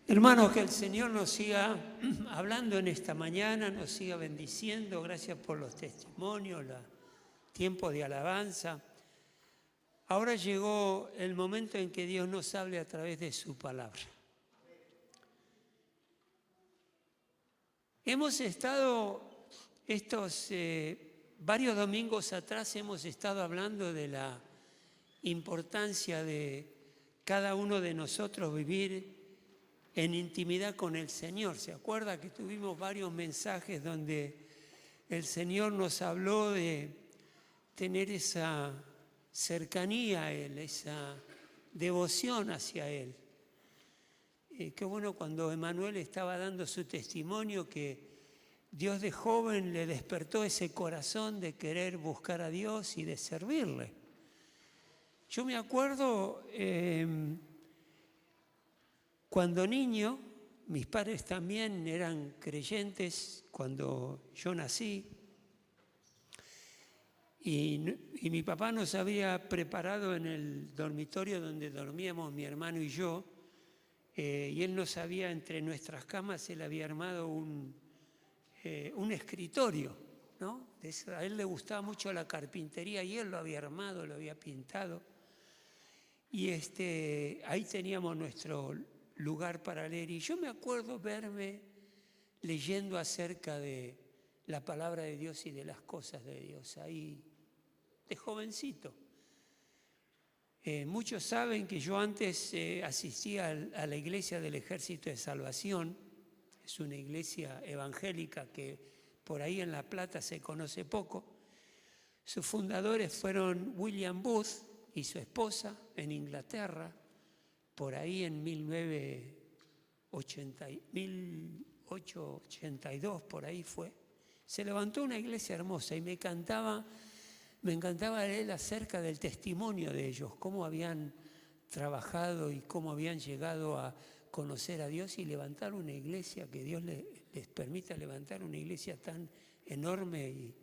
Hermanos, que el Señor nos siga hablando en esta mañana, nos siga bendiciendo. Gracias por los testimonios, los tiempos de alabanza. Ahora llegó el momento en que Dios nos hable a través de su palabra. Hemos estado varios domingos atrás, hemos estado hablando de la importancia de cada uno de nosotros vivir en intimidad con el Señor. ¿Se acuerda que tuvimos varios mensajes donde el Señor nos habló de tener esa cercanía a Él, esa devoción hacia Él? Qué bueno cuando Emanuel estaba dando su testimonio que Dios de joven le despertó ese corazón de querer buscar a Dios y de servirle. Yo me acuerdo cuando niño, mis padres también eran creyentes cuando yo nací, y mi papá nos había preparado en el dormitorio donde dormíamos mi hermano y yo, y él nos había, entre nuestras camas, él había armado un escritorio, ¿no? A él le gustaba mucho la carpintería y él lo había armado, lo había pintado, y ahí teníamos nuestro lugar para leer. Y yo me acuerdo verme leyendo acerca de la palabra de Dios y de las cosas de Dios, ahí de jovencito. Muchos saben que yo antes asistía a la iglesia del Ejército de Salvación. Es una iglesia evangélica que por ahí en La Plata se conoce poco. Sus fundadores fueron William Booth y su esposa en Inglaterra, por ahí en 1882, por ahí fue. Se levantó una iglesia hermosa y me encantaba leer acerca del testimonio de ellos, cómo habían trabajado y cómo habían llegado a conocer a Dios y levantar una iglesia, que Dios les permita levantar una iglesia tan enorme y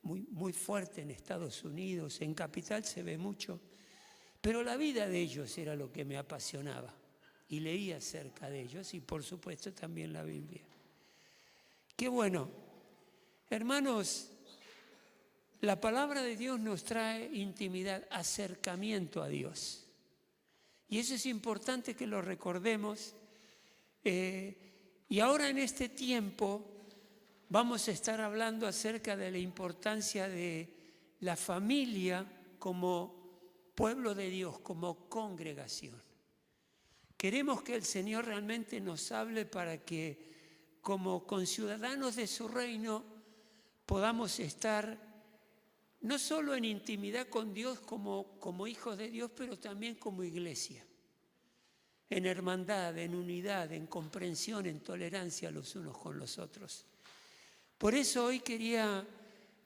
muy fuerte en Estados Unidos. En Capital se ve mucho. Pero la vida de ellos era lo que me apasionaba y leía acerca de ellos y por supuesto también la Biblia. Qué bueno. Hermanos, la palabra de Dios nos trae intimidad, acercamiento a Dios. Y eso es importante que lo recordemos. Y ahora en este tiempo vamos a estar hablando acerca de la importancia de la familia como pueblo de Dios, como congregación. Queremos que el Señor realmente nos hable para que como conciudadanos de su reino podamos estar no solo en intimidad con Dios como hijos de Dios, pero también como iglesia, en hermandad, en unidad, en comprensión, en tolerancia los unos con los otros. Por eso hoy quería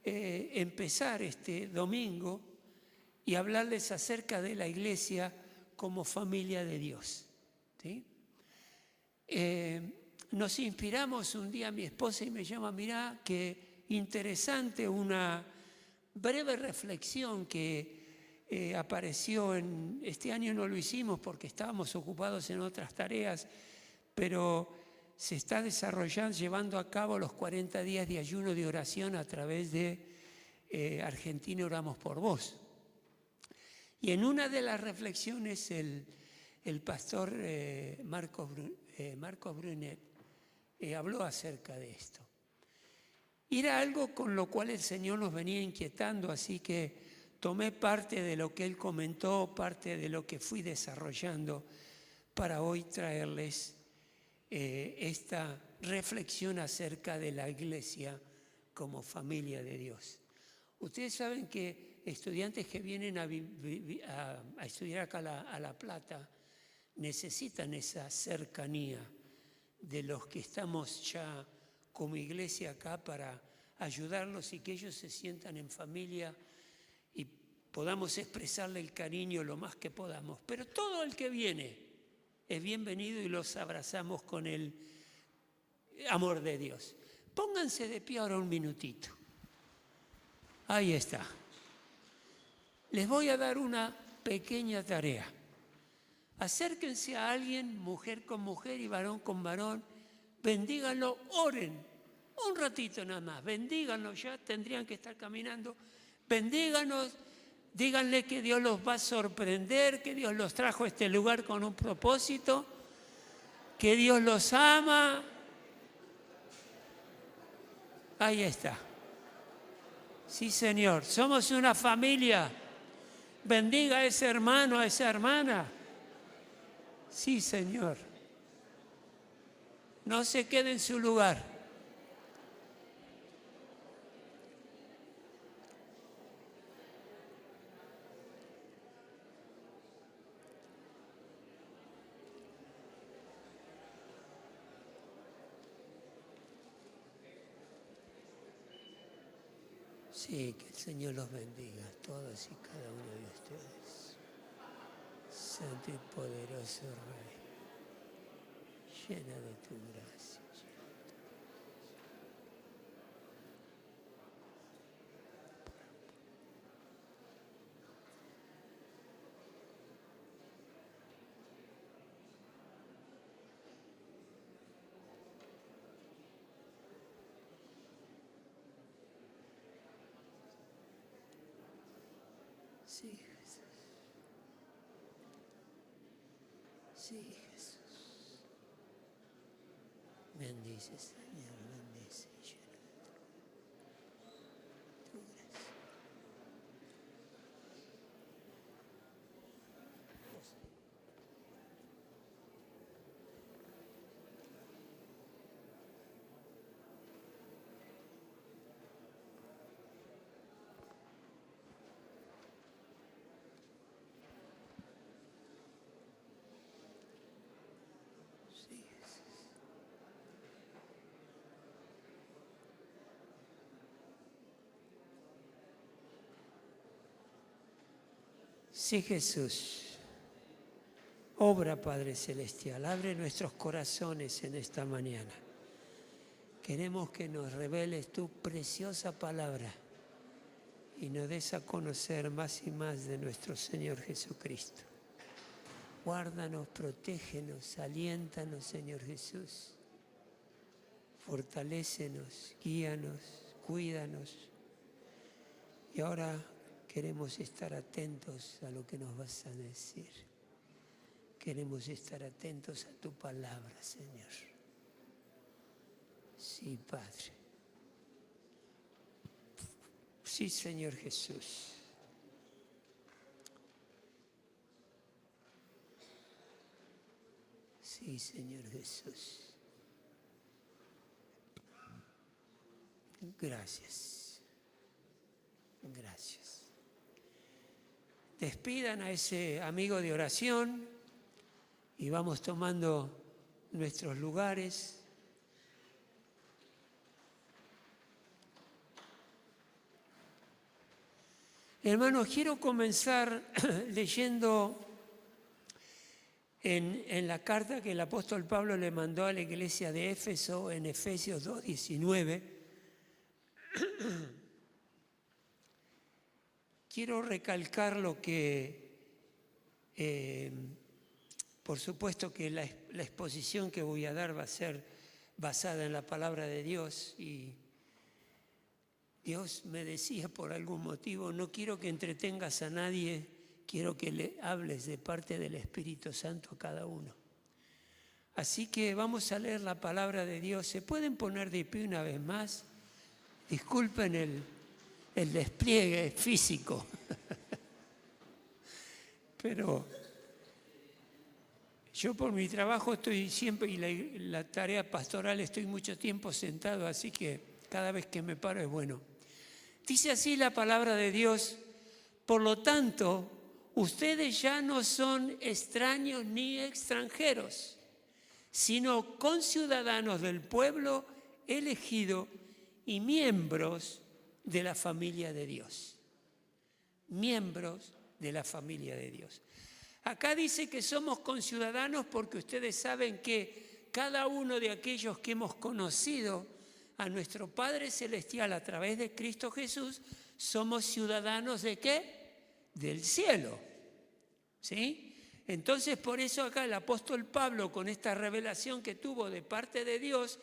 empezar este domingo y hablarles acerca de la iglesia como familia de Dios. ¿Sí? Nos inspiramos un día, mi esposa y me llama, mirá, qué interesante, una breve reflexión que apareció este año. No lo hicimos porque estábamos ocupados en otras tareas, pero se está desarrollando, llevando a cabo los 40 días de ayuno de oración a través de Argentina Oramos por Vos. Y en una de las reflexiones el pastor Marcos Brunet habló acerca de esto. Y era algo con lo cual el Señor nos venía inquietando, así que tomé parte de lo que él comentó, parte de lo que fui desarrollando para hoy traerles esta reflexión acerca de la iglesia como familia de Dios. Ustedes saben que estudiantes que vienen a estudiar acá a La Plata necesitan esa cercanía de los que estamos ya como iglesia acá para ayudarlos y que ellos se sientan en familia y podamos expresarle el cariño lo más que podamos. Pero todo el que viene es bienvenido y los abrazamos con el amor de Dios. Pónganse de pie ahora un minutito. Ahí está. Les voy a dar una pequeña tarea. Acérquense a alguien, mujer con mujer y varón con varón, bendíganlo, oren, un ratito nada más, bendíganlo, ya tendrían que estar caminando, bendíganos, díganle que Dios los va a sorprender, que Dios los trajo a este lugar con un propósito, que Dios los ama. Ahí está. Sí, Señor, somos una familia. Bendiga a ese hermano, a esa hermana. Sí, Señor. No se quede en su lugar. Sí, que el Señor los bendiga, todos y cada uno de ustedes. Santo y poderoso Rey, llena de tu gracia. Sí, Jesús. Sí, Jesús. Bendice, Señor, bendice. Llena de tu gracia. Sí, Jesús. Sí, Jesús. Obra, Padre Celestial, abre nuestros corazones en esta mañana. Queremos que nos reveles tu preciosa palabra y nos des a conocer más y más de nuestro Señor Jesucristo. Guárdanos, protégenos, aliéntanos, Señor Jesús. Fortalécenos, guíanos, cuídanos. Y ahora queremos estar atentos a lo que nos vas a decir. Queremos estar atentos a tu palabra, Señor. Sí, Padre. Sí, Señor Jesús. Sí, Señor Jesús. Gracias. Gracias. Despidan a ese amigo de oración y vamos tomando nuestros lugares. Hermanos, quiero comenzar leyendo en la carta que el apóstol Pablo le mandó a la iglesia de Éfeso, en Efesios 2:19. Quiero recalcar lo que, por supuesto que la exposición que voy a dar va a ser basada en la palabra de Dios, y Dios me decía por algún motivo, no quiero que entretengas a nadie, quiero que le hables de parte del Espíritu Santo a cada uno. Así que vamos a leer la palabra de Dios. ¿Se pueden poner de pie una vez más? Disculpen el despliegue físico, pero yo por mi trabajo estoy siempre, y la tarea pastoral, estoy mucho tiempo sentado, así que cada vez que me paro es bueno. Dice así la palabra de Dios: por lo tanto, ustedes ya no son extraños ni extranjeros, sino conciudadanos del pueblo elegido y miembros de la familia de Dios. Miembros de la familia de Dios. Acá dice que somos conciudadanos porque ustedes saben que cada uno de aquellos que hemos conocido a nuestro Padre Celestial a través de Cristo Jesús, somos ciudadanos ¿de qué? Del cielo. ¿Sí? Entonces, por eso acá el apóstol Pablo, con esta revelación que tuvo de parte de Dios,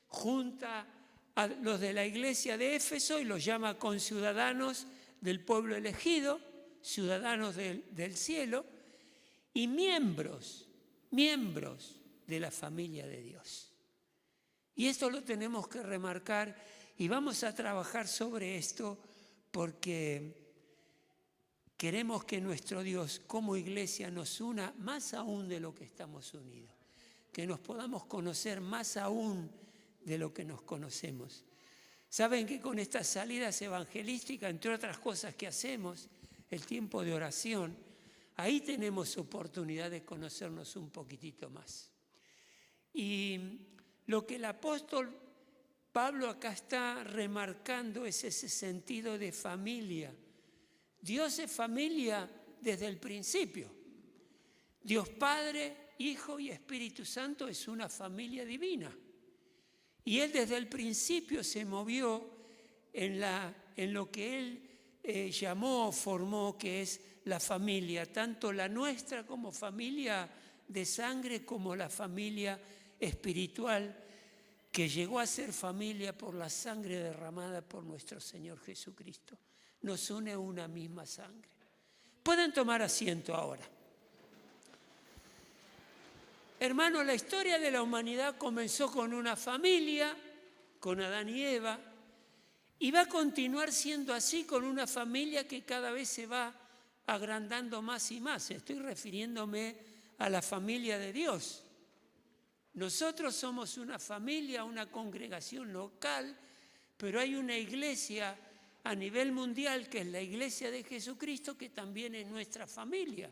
junta a los de la iglesia de Éfeso y los llama conciudadanos del pueblo elegido, ciudadanos del cielo y miembros de la familia de Dios. Y esto lo tenemos que remarcar y vamos a trabajar sobre esto porque queremos que nuestro Dios como iglesia nos una más aún de lo que estamos unidos, que nos podamos conocer más aún de lo que nos conocemos. Saben que con estas salidas evangelísticas, entre otras cosas que hacemos, el tiempo de oración, ahí tenemos oportunidad de conocernos un poquitito más. Y lo que el apóstol Pablo acá está remarcando es ese sentido de familia. Dios es familia desde el principio. Dios Padre, Hijo y Espíritu Santo es una familia divina. Y Él desde el principio se movió en lo que Él llamó, formó, que es la familia, tanto la nuestra como familia de sangre, como la familia espiritual, que llegó a ser familia por la sangre derramada por nuestro Señor Jesucristo. Nos une una misma sangre. Pueden tomar asiento ahora. Hermanos, la historia de la humanidad comenzó con una familia, con Adán y Eva, y va a continuar siendo así con una familia que cada vez se va agrandando más y más. Estoy refiriéndome a la familia de Dios. Nosotros somos una familia, una congregación local, pero hay una iglesia a nivel mundial que es la iglesia de Jesucristo, que también es nuestra familia.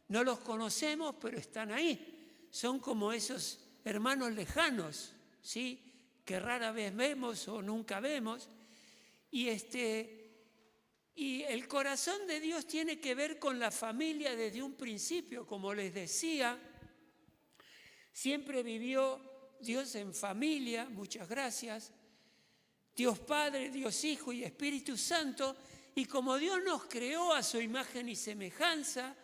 No los conocemos, pero están ahí. Son como esos hermanos lejanos, ¿sí?, que rara vez vemos o nunca vemos. Y el corazón de Dios tiene que ver con la familia desde un principio. Como les decía, siempre vivió Dios en familia, muchas gracias. Dios Padre, Dios Hijo y Espíritu Santo. Y como Dios nos creó a su imagen y semejanza,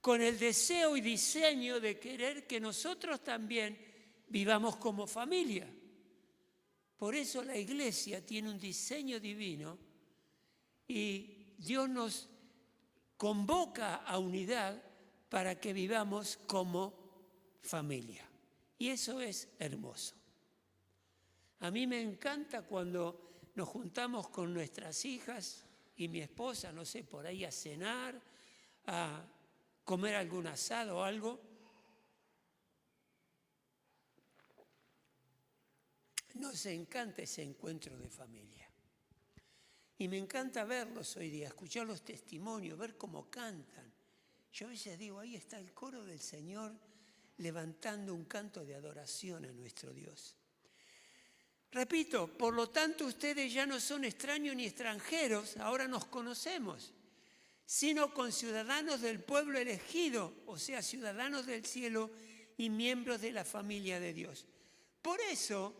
con el deseo y diseño de querer que nosotros también vivamos como familia. Por eso la iglesia tiene un diseño divino y Dios nos convoca a unidad para que vivamos como familia. Y eso es hermoso. A mí me encanta cuando nos juntamos con nuestras hijas y mi esposa, no sé, por ahí a cenar, a comer algún asado o algo. Nos encanta ese encuentro de familia. Y me encanta verlos hoy día, escuchar los testimonios, ver cómo cantan. Yo a veces digo, ahí está el coro del Señor levantando un canto de adoración a nuestro Dios. Repito, por lo tanto ustedes ya no son extraños ni extranjeros, ahora nos conocemos, sino conciudadanos del pueblo elegido, o sea, ciudadanos del cielo y miembros de la familia de Dios. Por eso,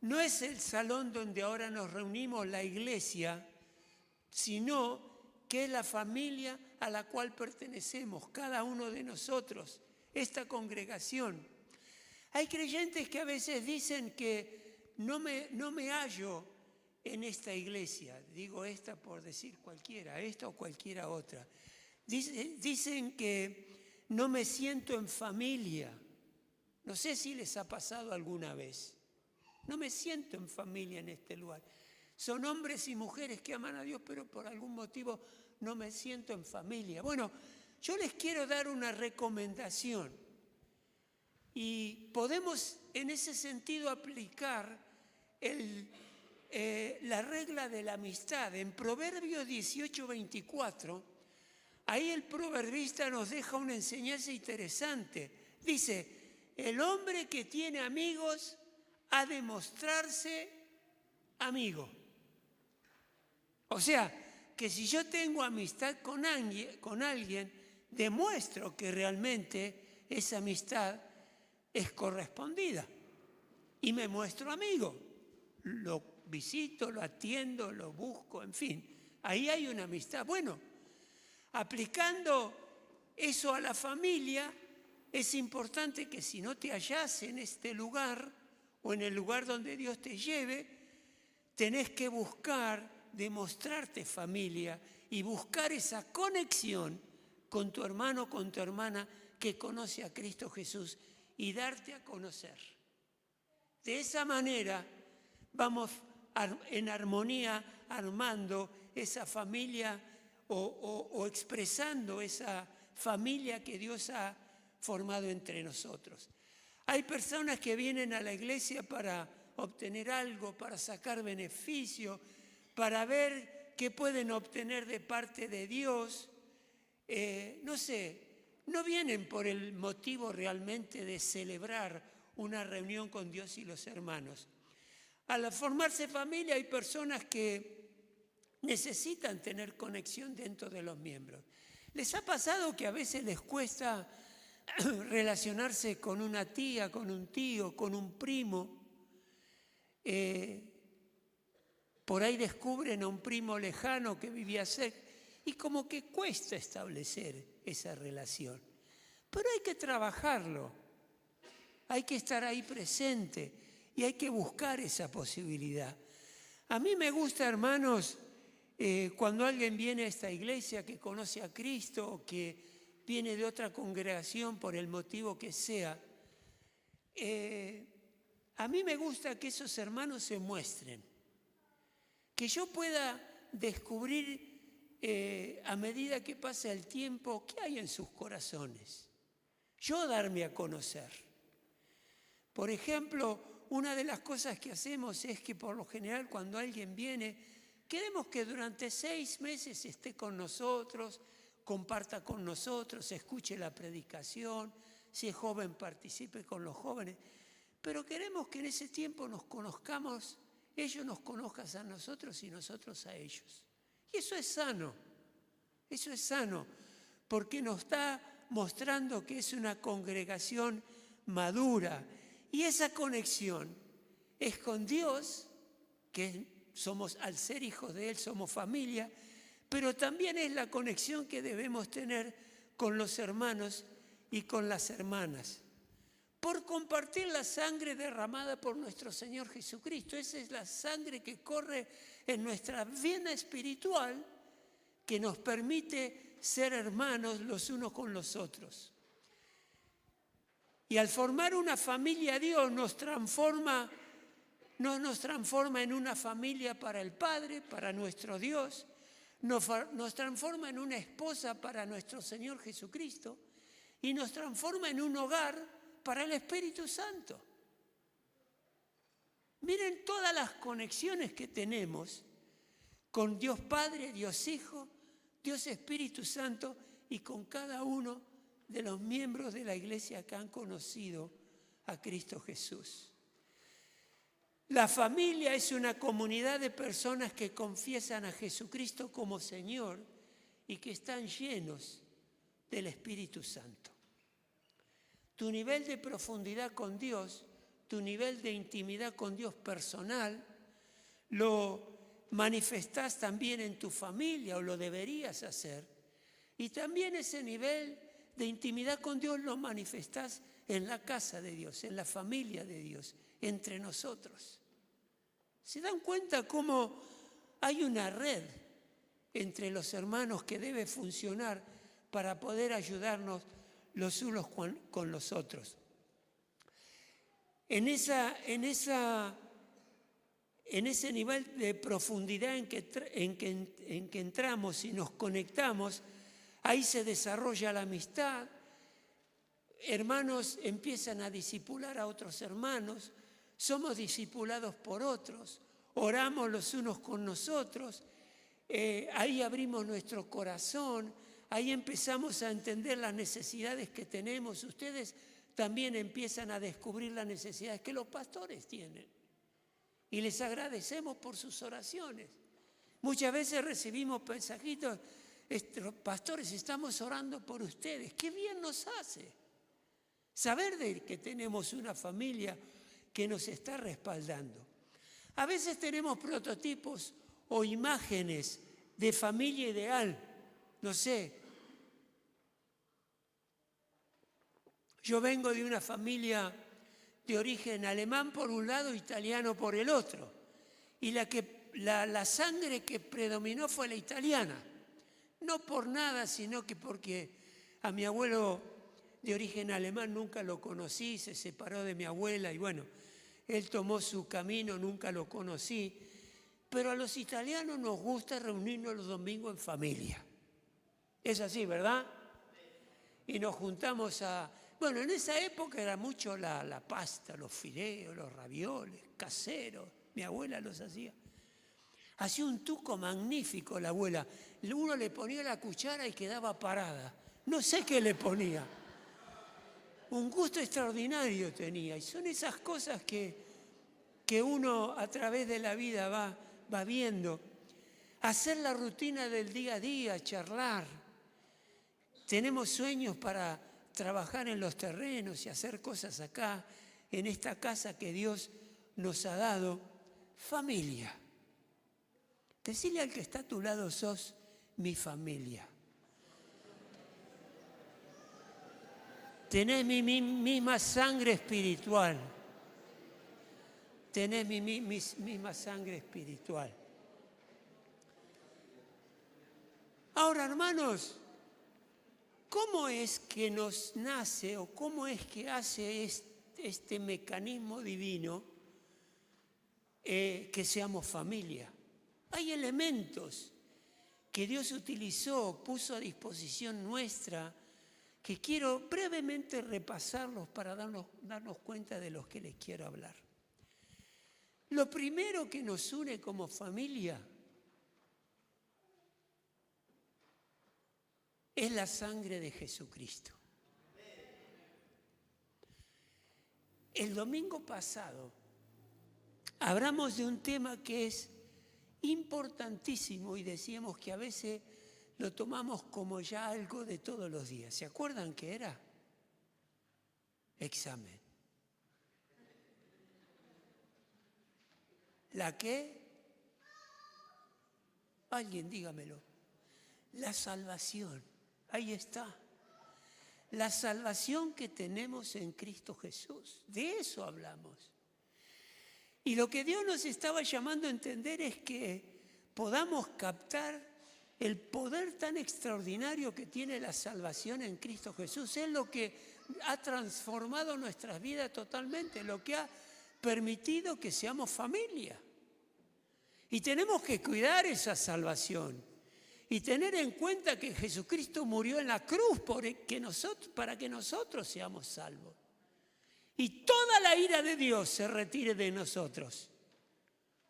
no es el salón donde ahora nos reunimos, la iglesia, sino que es la familia a la cual pertenecemos, cada uno de nosotros, esta congregación. Hay creyentes que a veces dicen que no me hallo en esta iglesia, digo esta por decir cualquiera, esta o cualquiera otra. Dicen que no me siento en familia. No sé si les ha pasado alguna vez. No me siento en familia en este lugar. Son hombres y mujeres que aman a Dios, pero por algún motivo no me siento en familia. Bueno, yo les quiero dar una recomendación. Y podemos en ese sentido aplicar la regla de la amistad. En Proverbios 18:24, ahí el proverbista nos deja una enseñanza interesante. Dice, el hombre que tiene amigos ha de mostrarse amigo. O sea, que si yo tengo amistad con alguien, demuestro que realmente esa amistad es correspondida y me muestro amigo. Lo visito, lo atiendo, lo busco, en fin. Ahí hay una amistad. Bueno, aplicando eso a la familia, es importante que si no te hallás en este lugar o en el lugar donde Dios te lleve, tenés que buscar demostrarte familia y buscar esa conexión con tu hermano, con tu hermana que conoce a Cristo Jesús y darte a conocer. De esa manera vamos en armonía armando esa familia o expresando esa familia que Dios ha formado entre nosotros. Hay personas que vienen a la iglesia para obtener algo, para sacar beneficio, para ver qué pueden obtener de parte de Dios. No vienen por el motivo realmente de celebrar una reunión con Dios y los hermanos. Al formarse familia hay personas que necesitan tener conexión dentro de los miembros. ¿Les ha pasado que a veces les cuesta relacionarse con una tía, con un tío, con un primo? Por ahí descubren a un primo lejano que vivía cerca y como que cuesta establecer esa relación. Pero hay que trabajarlo, hay que estar ahí presente y hay que buscar esa posibilidad. A mí me gusta, hermanos, cuando alguien viene a esta iglesia que conoce a Cristo o que viene de otra congregación por el motivo que sea, a mí me gusta que esos hermanos se muestren, que yo pueda descubrir a medida que pasa el tiempo qué hay en sus corazones, yo darme a conocer. Por ejemplo, una de las cosas que hacemos es que por lo general cuando alguien viene, queremos que durante 6 meses esté con nosotros, comparta con nosotros, escuche la predicación, si es joven participe con los jóvenes, pero queremos que en ese tiempo nos conozcamos, ellos nos conozcan a nosotros y nosotros a ellos. Y eso es sano, porque nos está mostrando que es una congregación madura. Y esa conexión es con Dios, que somos, al ser hijos de Él, somos familia, pero también es la conexión que debemos tener con los hermanos y con las hermanas, por compartir la sangre derramada por nuestro Señor Jesucristo. Esa es la sangre que corre en nuestra vena espiritual, que nos permite ser hermanos los unos con los otros. Y al formar una familia, Dios nos transforma, no nos transforma en una familia para el Padre, para nuestro Dios, nos transforma en una esposa para nuestro Señor Jesucristo y nos transforma en un hogar para el Espíritu Santo. Miren todas las conexiones que tenemos con Dios Padre, Dios Hijo, Dios Espíritu Santo y con cada uno de los miembros de la iglesia que han conocido a Cristo Jesús. La familia es una comunidad de personas que confiesan a Jesucristo como Señor y que están llenos del Espíritu Santo. Tu nivel de profundidad con Dios, tu nivel de intimidad con Dios personal, lo manifestás también en tu familia o lo deberías hacer. Y también ese nivel de intimidad con Dios lo manifestás en la casa de Dios, en la familia de Dios, entre nosotros. ¿Se dan cuenta cómo hay una red entre los hermanos que debe funcionar para poder ayudarnos los unos con los otros? En ese nivel de profundidad en que entramos y nos conectamos, ahí se desarrolla la amistad. Hermanos empiezan a discipular a otros hermanos, somos discipulados por otros, oramos los unos con nosotros, ahí abrimos nuestro corazón, ahí empezamos a entender las necesidades que tenemos. Ustedes también empiezan a descubrir las necesidades que los pastores tienen y les agradecemos por sus oraciones. Muchas veces recibimos mensajitos: pastores, estamos orando por ustedes. ¡Qué bien nos hace saber de que tenemos una familia que nos está respaldando! A veces tenemos prototipos o imágenes de familia ideal. No sé, Yo vengo de una familia de origen alemán por un lado, italiano por el otro. Y la sangre que predominó fue la italiana. No por nada, sino que porque a mi abuelo de origen alemán nunca lo conocí, se separó de mi abuela y bueno, él tomó su camino, nunca lo conocí. Pero a los italianos nos gusta reunirnos los domingos en familia. Es así, ¿verdad? Y nos juntamos a... Bueno, en esa época era mucho la pasta, los fideos, los ravioles, caseros. Mi abuela los hacía. Hacía un tuco magnífico la abuela. Uno le ponía la cuchara y quedaba parada. No sé qué le ponía. Un gusto extraordinario tenía. Y son esas cosas que uno a través de la vida va viendo. Hacer la rutina del día a día, charlar. Tenemos sueños para trabajar en los terrenos y hacer cosas acá, en esta casa que Dios nos ha dado. Familia. Decile al que está a tu lado, sos mi familia. Tenés mi misma sangre espiritual. Tenés mi misma sangre espiritual. Ahora, hermanos, ¿cómo es que nos nace o cómo es que hace este mecanismo divino que seamos familia? Hay elementos que Dios utilizó, puso a disposición nuestra, que quiero brevemente repasarlos para darnos cuenta de los que les quiero hablar. Lo primero que nos une como familia es la sangre de Jesucristo. El domingo pasado hablamos de un tema que es importantísimo y decíamos que a veces lo tomamos como ya algo de todos los días. ¿Se acuerdan qué era? Examen. ¿La qué? Alguien dígamelo. La salvación. Ahí está. La salvación que tenemos en Cristo Jesús. De eso hablamos. Y lo que Dios nos estaba llamando a entender es que podamos captar el poder tan extraordinario que tiene la salvación en Cristo Jesús. Es lo que ha transformado nuestras vidas totalmente, lo que ha permitido que seamos familia. Y tenemos que cuidar esa salvación y tener en cuenta que Jesucristo murió en la cruz para que nosotros seamos salvos. Y toda la ira de Dios se retire de nosotros,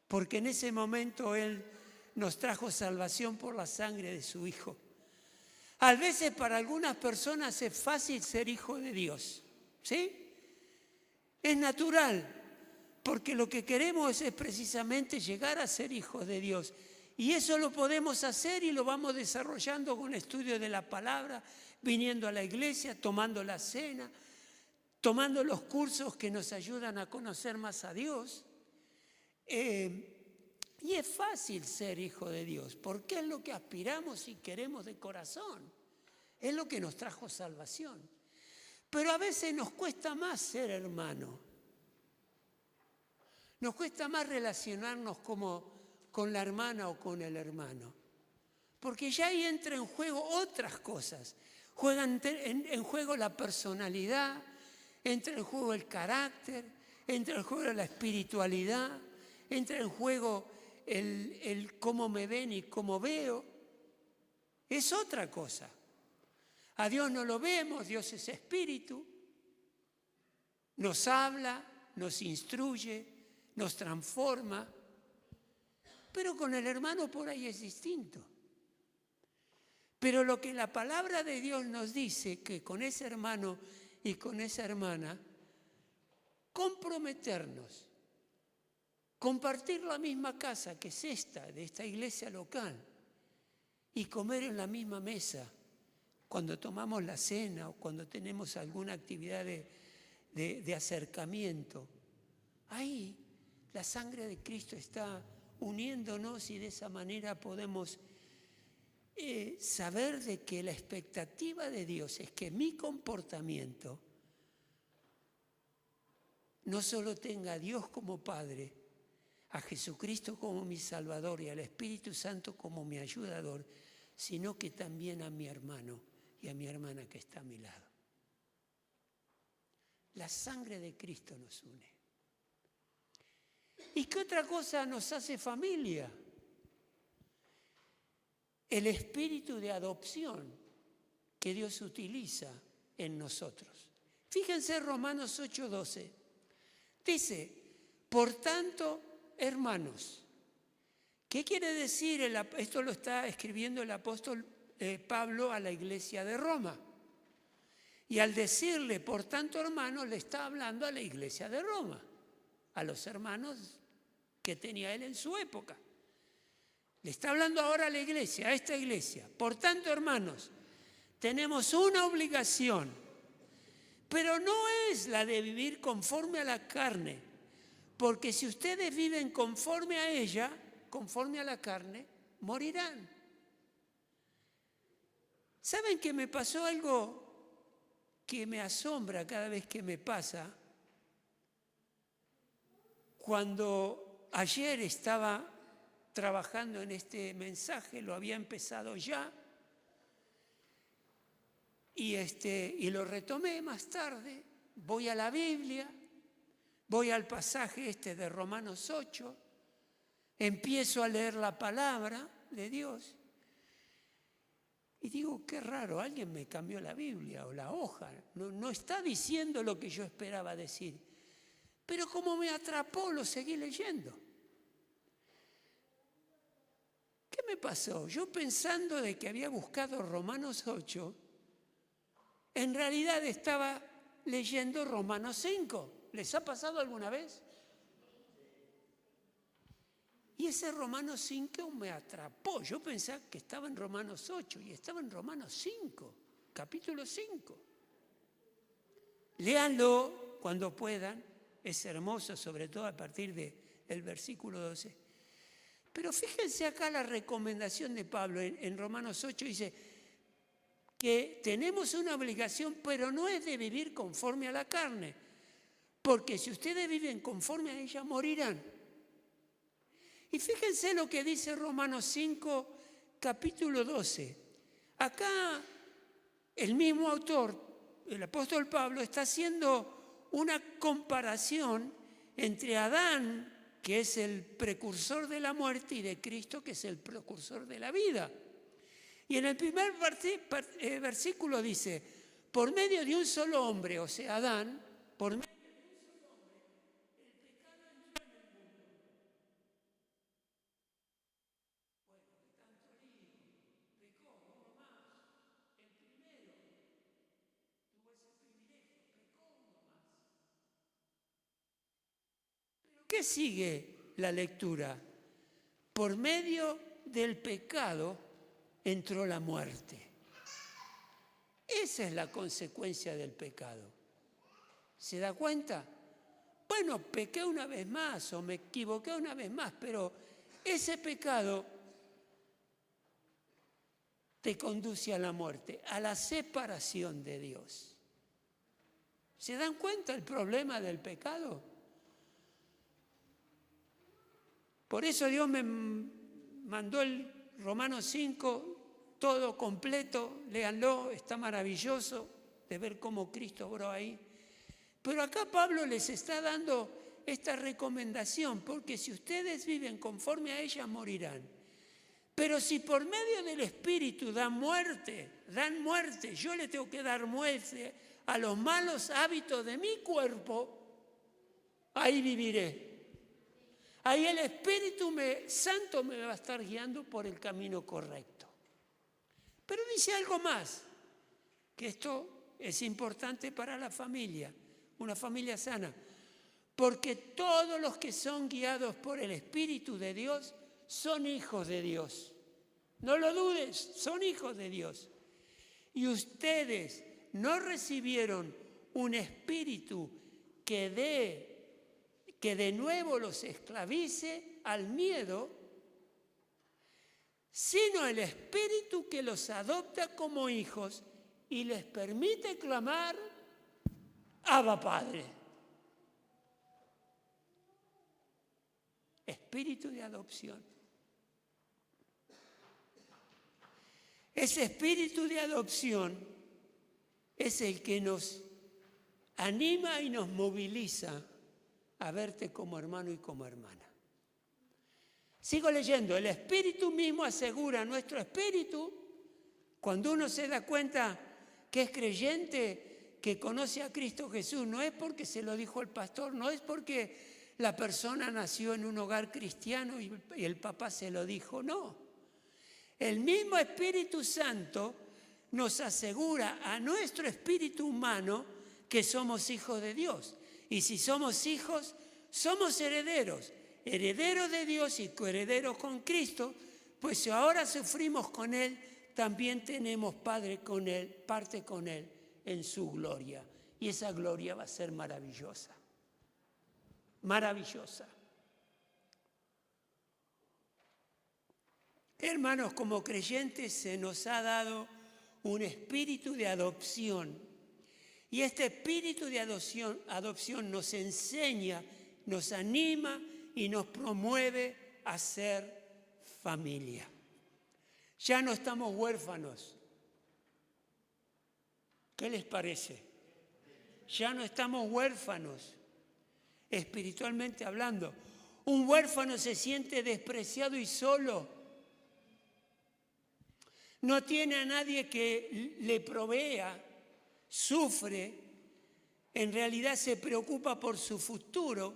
porque en ese momento Él nos trajo salvación por la sangre de su Hijo. A veces para algunas personas es fácil ser hijo de Dios, ¿sí? Es natural, porque lo que queremos es precisamente llegar a ser hijos de Dios. Y eso lo podemos hacer y lo vamos desarrollando con estudio de la palabra, viniendo a la iglesia, tomando la cena, tomando los cursos que nos ayudan a conocer más a Dios. Y es fácil ser hijo de Dios, porque es lo que aspiramos y queremos de corazón. Es lo que nos trajo salvación. Pero a veces nos cuesta más ser hermano. Nos cuesta más relacionarnos con la hermana o con el hermano. Porque ya ahí entra en juego otras cosas. Juegan en juego la personalidad, entra en juego el carácter, entra en juego la espiritualidad, entra en juego el cómo me ven y cómo veo. Es otra cosa. A Dios no lo vemos, Dios es espíritu. Nos habla, nos instruye, nos transforma. Pero con el hermano por ahí es distinto. Pero lo que la palabra de Dios nos dice, que con ese hermano y con esa hermana, comprometernos, compartir la misma casa que es de esta iglesia local, y comer en la misma mesa, cuando tomamos la cena o cuando tenemos alguna actividad de acercamiento. Ahí la sangre de Cristo está uniéndonos y de esa manera podemos saber de que la expectativa de Dios es que mi comportamiento no solo tenga a Dios como Padre, a Jesucristo como mi Salvador y al Espíritu Santo como mi ayudador, sino que también a mi hermano y a mi hermana que está a mi lado. La sangre de Cristo nos une. ¿Y qué otra cosa nos hace familia? El espíritu de adopción que Dios utiliza en nosotros. Fíjense Romanos 8:12. Dice, por tanto, hermanos, ¿qué quiere decir? Esto lo está escribiendo el apóstol Pablo a la iglesia de Roma. Y al decirle, por tanto, hermanos, le está hablando a la iglesia de Roma, a los hermanos que tenía él en su época. Le está hablando ahora a la iglesia, a esta iglesia. Por tanto, hermanos, tenemos una obligación, pero no es la de vivir conforme a la carne, porque si ustedes viven conforme a ella, conforme a la carne, morirán. ¿Saben que me pasó algo que me asombra cada vez que me pasa? Cuando ayer estaba trabajando en este mensaje, lo había empezado ya, y lo retomé más tarde, voy a la Biblia, voy al pasaje de Romanos 8, empiezo a leer la palabra de Dios, y digo, qué raro, alguien me cambió la Biblia o la hoja, no está diciendo lo que yo esperaba decir, pero como me atrapó, lo seguí leyendo. ¿Qué me pasó? Yo pensando de que había buscado Romanos 8, en realidad estaba leyendo Romanos 5. ¿Les ha pasado alguna vez? Y ese Romanos 5 me atrapó. Yo pensaba que estaba en Romanos 8 y estaba en Romanos 5, capítulo 5. Léanlo cuando puedan. Es hermoso, sobre todo a partir del versículo 12. Pero fíjense acá la recomendación de Pablo en Romanos 8, dice que tenemos una obligación, pero no es de vivir conforme a la carne, porque si ustedes viven conforme a ella, morirán. Y fíjense lo que dice Romanos 5, capítulo 12. Acá el mismo autor, el apóstol Pablo, está haciendo una comparación entre Adán, que es el precursor de la muerte, y de Cristo, que es el precursor de la vida. Y en el primer versículo dice, por medio de un solo hombre, o sea, Adán, por medio de un solo hombre, el pecado entró en el mundo. Bueno, que tanto lío, pecó uno más, el primero, tuvo ese privilegio, pecó uno más. ¿Pero qué sigue la lectura? Por medio del pecado entró la muerte. Esa es la consecuencia del pecado. ¿Se da cuenta? Bueno, pequé una vez más o me equivoqué una vez más, pero ese pecado te conduce a la muerte, a la separación de Dios. ¿Se dan cuenta el problema del pecado? Por eso Dios me mandó el Romanos 5, todo completo, léanlo, está maravilloso de ver cómo Cristo obró ahí. Pero acá Pablo les está dando esta recomendación, porque si ustedes viven conforme a ella, morirán. Pero si por medio del Espíritu dan muerte, yo le tengo que dar muerte a los malos hábitos de mi cuerpo, ahí viviré. Ahí el Espíritu Santo me va a estar guiando por el camino correcto. Pero dice algo más, que esto es importante para la familia, una familia sana, porque todos los que son guiados por el Espíritu de Dios son hijos de Dios. No lo dudes, son hijos de Dios. Y ustedes no recibieron un espíritu que de nuevo los esclavice al miedo, sino el Espíritu que los adopta como hijos y les permite clamar, Abba Padre. espíritu de adopción. Ese espíritu de adopción es el que nos anima y nos moviliza a verte como hermano y como hermana. Sigo leyendo. El Espíritu mismo asegura nuestro espíritu. Cuando uno se da cuenta que es creyente, que conoce a Cristo Jesús, no es porque se lo dijo el pastor, no es porque la persona nació en un hogar cristiano y el papá se lo dijo, no. El mismo Espíritu Santo nos asegura a nuestro espíritu humano que somos hijos de Dios. Y si somos hijos, somos herederos. Herederos de Dios y coherederos con Cristo, pues si ahora sufrimos con Él, también tenemos parte con Él en su gloria. Y esa gloria va a ser maravillosa. Maravillosa. Hermanos, como creyentes se nos ha dado un espíritu de adopción. Y este espíritu de adopción nos enseña, nos anima y nos promueve a ser familia. Ya no estamos huérfanos. ¿Qué les parece? Ya no estamos huérfanos, espiritualmente hablando. Un huérfano se siente despreciado y solo. No tiene a nadie que le provea, sufre, en realidad se preocupa por su futuro.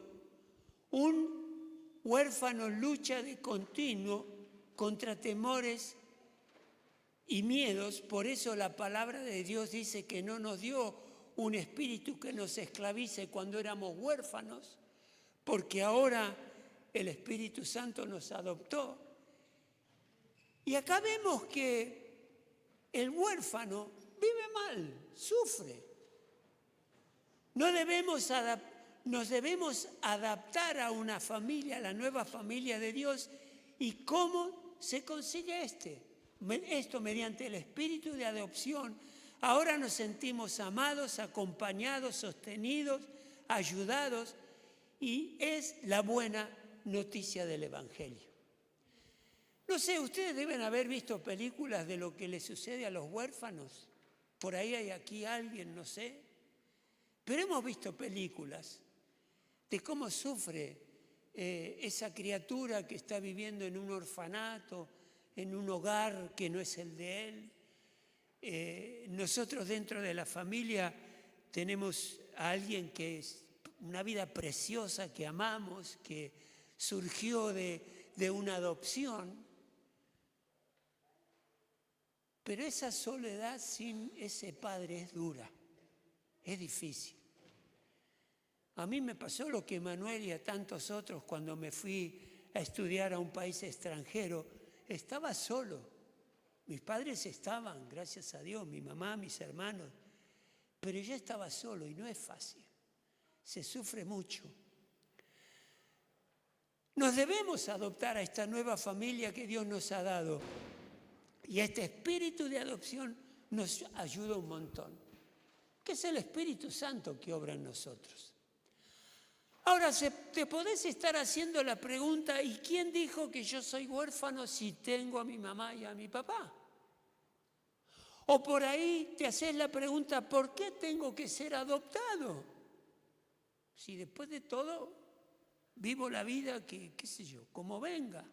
Un huérfano lucha de continuo contra temores y miedos. Por eso la palabra de Dios dice que no nos dio un espíritu que nos esclavice cuando éramos huérfanos, porque ahora el Espíritu Santo nos adoptó. Y acá vemos que el huérfano vive mal, sufre. Nos debemos adaptar a una familia, a la nueva familia de Dios. ¿Y cómo se consigue esto? Mediante el espíritu de adopción. Ahora nos sentimos amados, acompañados, sostenidos, ayudados, y es la buena noticia del Evangelio. No sé, ustedes deben haber visto películas de lo que le sucede a los huérfanos. Por ahí hay aquí alguien, no sé. Pero hemos visto películas de cómo sufre esa criatura que está viviendo en un orfanato, en un hogar que no es el de él. Nosotros dentro de la familia tenemos a alguien que es una vida preciosa, que amamos, que surgió de una adopción. Pero esa soledad sin ese padre es dura, es difícil. A mí me pasó lo que Manuel y a tantos otros cuando me fui a estudiar a un país extranjero. Estaba solo. Mis padres estaban, gracias a Dios, mi mamá, mis hermanos. Pero yo estaba solo y no es fácil. Se sufre mucho. Nos debemos adoptar a esta nueva familia que Dios nos ha dado. Y este espíritu de adopción nos ayuda un montón. Que es el Espíritu Santo que obra en nosotros. Ahora, te podés estar haciendo la pregunta, ¿y quién dijo que yo soy huérfano si tengo a mi mamá y a mi papá? O por ahí te haces la pregunta, ¿por qué tengo que ser adoptado? Si después de todo vivo la vida que, qué sé yo, como venga.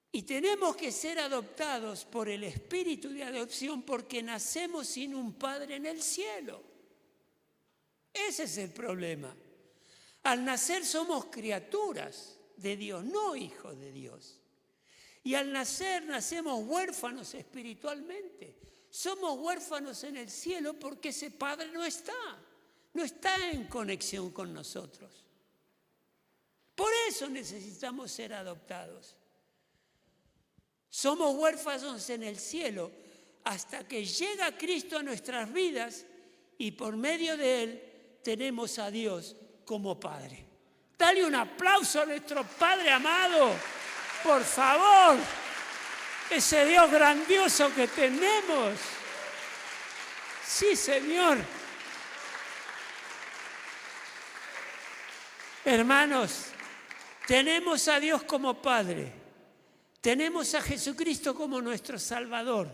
Y tenemos que ser adoptados por el espíritu de adopción porque nacemos sin un padre en el cielo. Ese es el problema. Al nacer somos criaturas de Dios, no hijos de Dios. Y al nacer nacemos huérfanos espiritualmente. Somos huérfanos en el cielo porque ese padre no está en conexión con nosotros. Por eso necesitamos ser adoptados. Somos huérfanos en el cielo hasta que llega Cristo a nuestras vidas y por medio de Él tenemos a Dios como Padre. Dale un aplauso a nuestro Padre amado, por favor. Ese Dios grandioso que tenemos. Sí, Señor. Hermanos, tenemos a Dios como Padre, tenemos a Jesucristo como nuestro Salvador,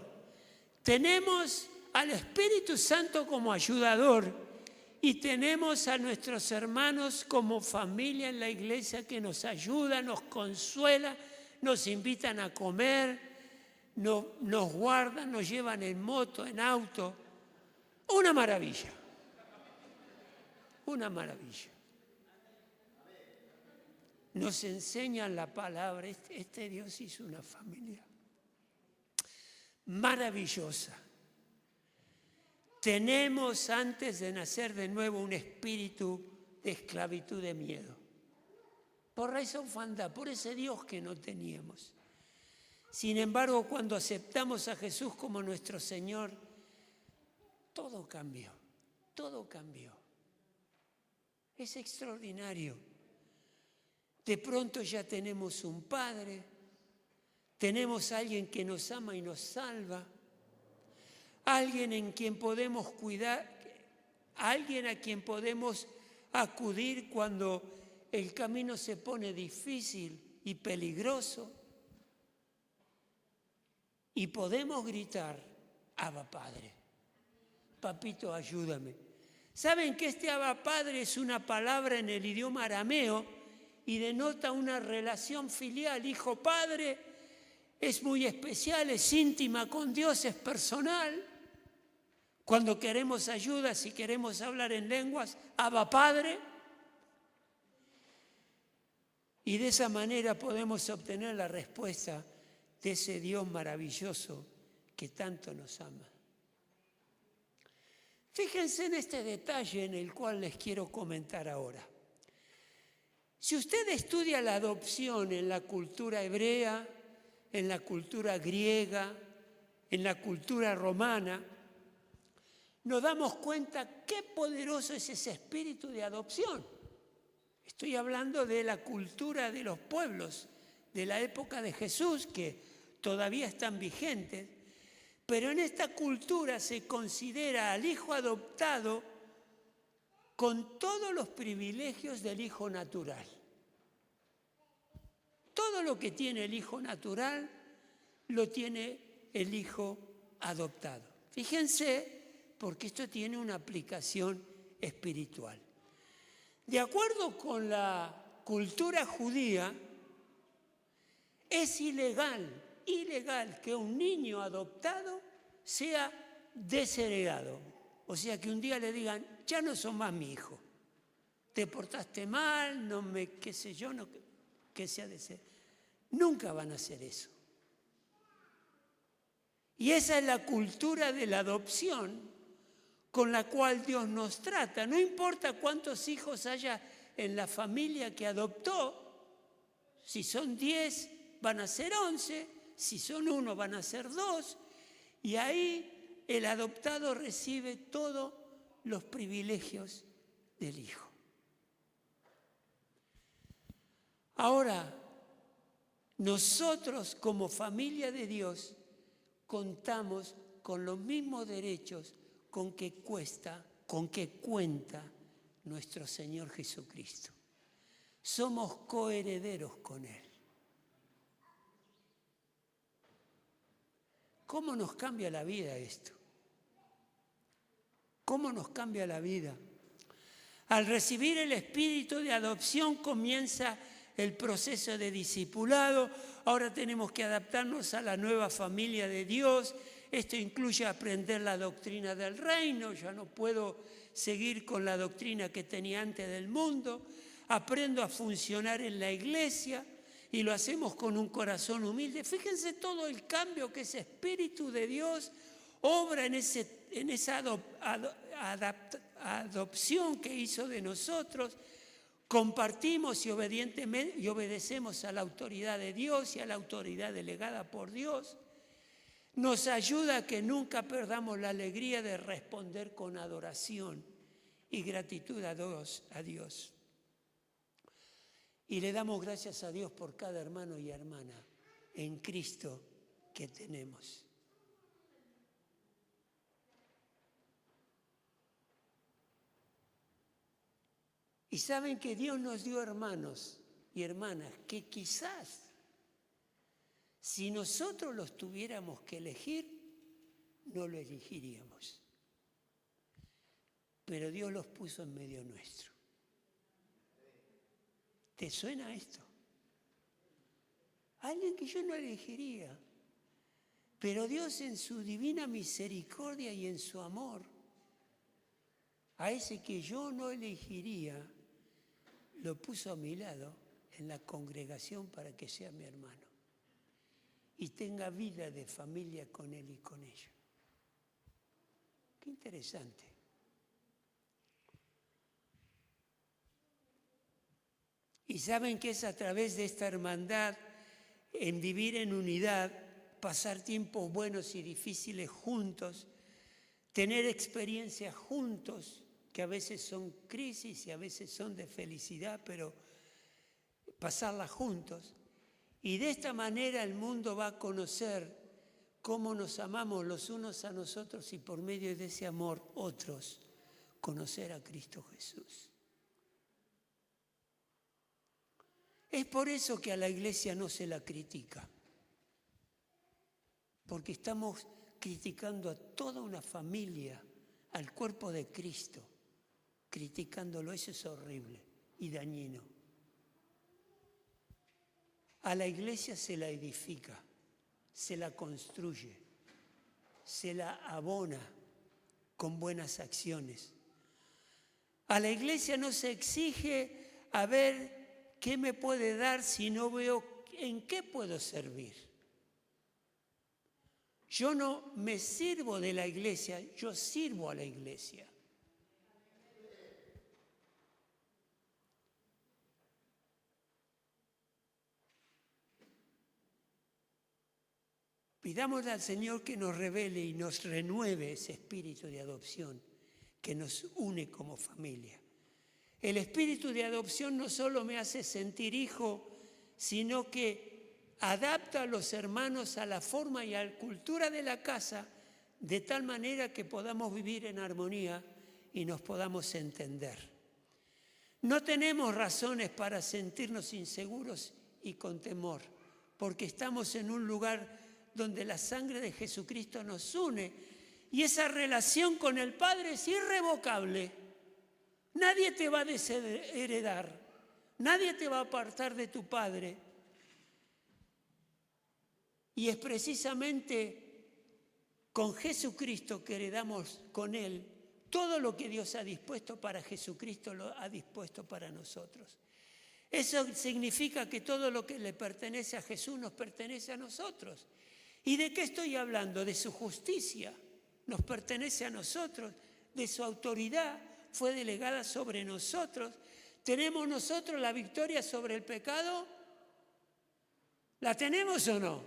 tenemos al Espíritu Santo como ayudador y tenemos a nuestros hermanos como familia en la iglesia que nos ayuda, nos consuela, nos invitan a comer, nos guardan, nos llevan en moto, en auto. Una maravilla, una maravilla. Nos enseñan la palabra. Este Dios hizo una familia maravillosa. Tenemos antes de nacer de nuevo un espíritu de esclavitud, de miedo. Por raíz orfandad, por ese Dios que no teníamos. Sin embargo, cuando aceptamos a Jesús como nuestro Señor, todo cambió, todo cambió. Es extraordinario. De pronto ya tenemos un Padre, tenemos a alguien que nos ama y nos salva, alguien en quien podemos cuidar, alguien a quien podemos acudir cuando el camino se pone difícil y peligroso. Y podemos gritar, Abba Padre, papito, ayúdame. ¿Saben que este Abba Padre es una palabra en el idioma arameo y denota una relación filial, hijo-padre? Es muy especial, es íntima con Dios, es personal. Cuando queremos ayuda, si queremos hablar en lenguas, Abba Padre. Y de esa manera podemos obtener la respuesta de ese Dios maravilloso que tanto nos ama. Fíjense en este detalle en el cual les quiero comentar ahora. Si usted estudia la adopción en la cultura hebrea, en la cultura griega, en la cultura romana, nos damos cuenta qué poderoso es ese espíritu de adopción. Estoy hablando de la cultura de los pueblos de la época de Jesús, que todavía están vigentes, pero en esta cultura se considera al hijo adoptado con todos los privilegios del hijo natural. Todo lo que tiene el hijo natural lo tiene el hijo adoptado. Fíjense, porque esto tiene una aplicación espiritual. De acuerdo con la cultura judía, es ilegal que un niño adoptado sea desheredado. O sea, que un día le digan, ya no sos más mi hijo, te portaste mal, qué sé yo, que sea desheredado. Nunca van a hacer eso. Y esa es la cultura de la adopción con la cual Dios nos trata. No importa cuántos hijos haya en la familia que adoptó, si son 10 van a ser 11, si son 1 van a ser 2, y ahí el adoptado recibe todos los privilegios del hijo. Ahora, nosotros como familia de Dios contamos con los mismos derechos con que cuenta nuestro Señor Jesucristo. Somos coherederos con Él. ¿Cómo nos cambia la vida esto? ¿Cómo nos cambia la vida? Al recibir el espíritu de adopción comienza el proceso de discipulado. Ahora tenemos que adaptarnos a la nueva familia de Dios. Esto incluye aprender la doctrina del reino. Ya no puedo seguir con la doctrina que tenía antes del mundo. Aprendo a funcionar en la iglesia y lo hacemos con un corazón humilde. Fíjense todo el cambio que ese Espíritu de Dios obra en esa adopción que hizo de nosotros. Compartimos y obedecemos a la autoridad de Dios y a la autoridad delegada por Dios. Nos ayuda a que nunca perdamos la alegría de responder con adoración y gratitud a Dios. Y le damos gracias a Dios por cada hermano y hermana en Cristo que tenemos. Y saben que Dios nos dio hermanos y hermanas que quizás si nosotros los tuviéramos que elegir, no lo elegiríamos. Pero Dios los puso en medio nuestro. ¿Te suena esto? Alguien que yo no elegiría. Pero Dios en su divina misericordia y en su amor, a ese que yo no elegiría, lo puso a mi lado en la congregación para que sea mi hermano y tenga vida de familia con él y con ella. Qué interesante. Y saben que es a través de esta hermandad, en vivir en unidad, pasar tiempos buenos y difíciles juntos, tener experiencias juntos, que a veces son crisis y a veces son de felicidad, pero pasarlas juntos. Y de esta manera el mundo va a conocer cómo nos amamos los unos a nosotros y por medio de ese amor otros conocer a Cristo Jesús. Es por eso que a la iglesia no se la critica, porque estamos criticando a toda una familia, al cuerpo de Cristo, criticándolo. Eso es horrible y dañino. A la iglesia se la edifica, se la construye, se la abona con buenas acciones. A la iglesia no se exige a ver qué me puede dar si no veo en qué puedo servir. Yo no me sirvo de la iglesia, yo sirvo a la iglesia. Pidámosle al Señor que nos revele y nos renueve ese espíritu de adopción que nos une como familia. El espíritu de adopción no solo me hace sentir hijo, sino que adapta a los hermanos a la forma y a la cultura de la casa, de tal manera que podamos vivir en armonía y nos podamos entender. No tenemos razones para sentirnos inseguros y con temor, porque estamos en un lugar donde la sangre de Jesucristo nos une y esa relación con el Padre es irrevocable. Nadie te va a desheredar, nadie te va a apartar de tu Padre. Y es precisamente con Jesucristo que heredamos con Él todo lo que Dios ha dispuesto para Jesucristo, lo ha dispuesto para nosotros. Eso significa que todo lo que le pertenece a Jesús nos pertenece a nosotros. ¿Y de qué estoy hablando? De su justicia, nos pertenece a nosotros, de su autoridad, fue delegada sobre nosotros. ¿Tenemos nosotros la victoria sobre el pecado? ¿La tenemos o no?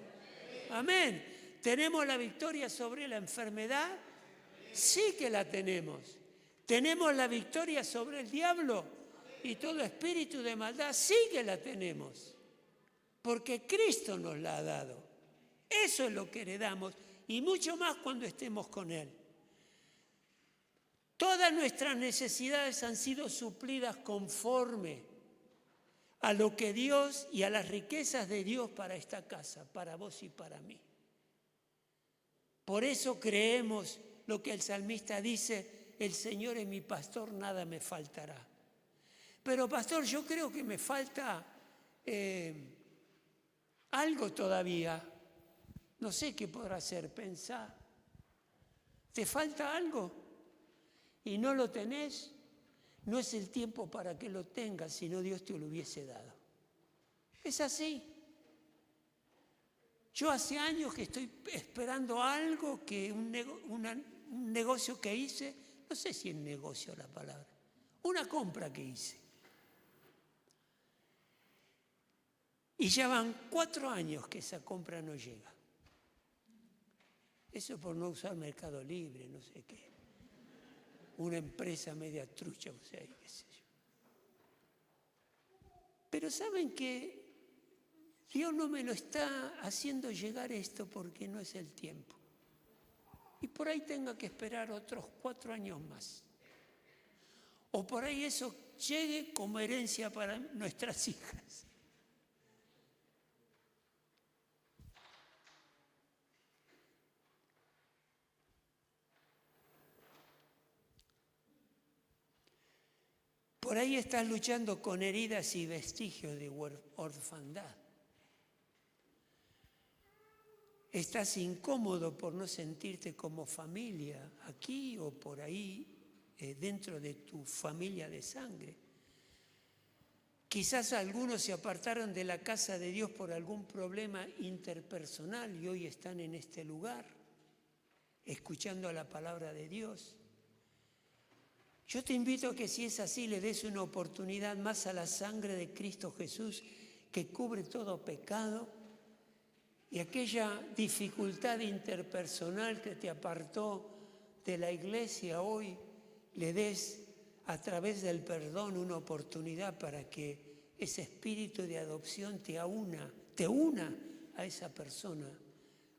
Amén. ¿Tenemos la victoria sobre la enfermedad? Sí que la tenemos. ¿Tenemos la victoria sobre el diablo y todo espíritu de maldad? Sí que la tenemos, porque Cristo nos la ha dado. Eso es lo que heredamos y mucho más cuando estemos con Él. Todas nuestras necesidades han sido suplidas conforme a lo que Dios y a las riquezas de Dios para esta casa, para vos y para mí. Por eso creemos lo que el salmista dice: el Señor es mi pastor, nada me faltará. Pero pastor, yo creo que me falta algo todavía. No sé qué podrá ser, pensá. ¿Te falta algo? ¿Y no lo tenés? No es el tiempo para que lo tengas, sino Dios te lo hubiese dado. Es así. Yo hace años que estoy esperando algo, que un negocio que hice, no sé si es negocio la palabra, una compra que hice. Y ya van 4 años que esa compra no llega. Eso por no usar Mercado Libre, no sé qué. Una empresa media trucha, o sea, qué sé yo. Pero ¿saben que Dios no me lo está haciendo llegar esto porque no es el tiempo? Y por ahí tenga que esperar otros 4 años más. O por ahí eso llegue como herencia para nuestras hijas. Por ahí estás luchando con heridas y vestigios de orfandad. Estás incómodo por no sentirte como familia aquí o por ahí dentro de tu familia de sangre. Quizás algunos se apartaron de la casa de Dios por algún problema interpersonal y hoy están en este lugar, escuchando la palabra de Dios. Yo te invito a que si es así le des una oportunidad más a la sangre de Cristo Jesús que cubre todo pecado y aquella dificultad interpersonal que te apartó de la iglesia hoy le des a través del perdón una oportunidad para que ese espíritu de adopción te una a esa persona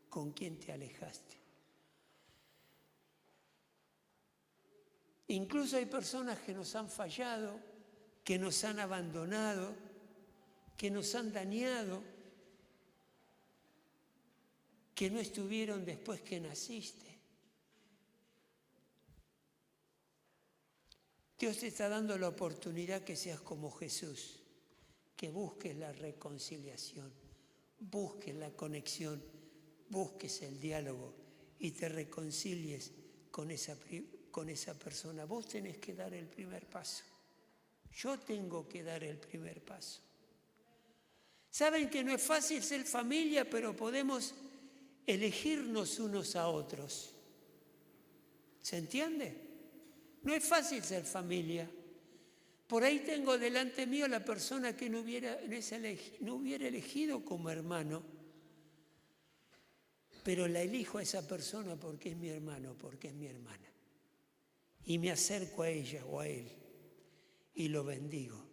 con quien te alejaste. Incluso hay personas que nos han fallado, que nos han abandonado, que nos han dañado, que no estuvieron después que naciste. Dios te está dando la oportunidad que seas como Jesús, que busques la reconciliación, busques la conexión, busques el diálogo y te reconcilies con esa persona. Vos tenés que dar el primer paso. Yo tengo que dar el primer paso. Saben que no es fácil ser familia, pero podemos elegirnos unos a otros. ¿Se entiende? No es fácil ser familia. Por ahí tengo delante mío la persona que no hubiera elegido como hermano, pero la elijo a esa persona porque es mi hermano, porque es mi hermana. Y me acerco a ella o a él y lo bendigo.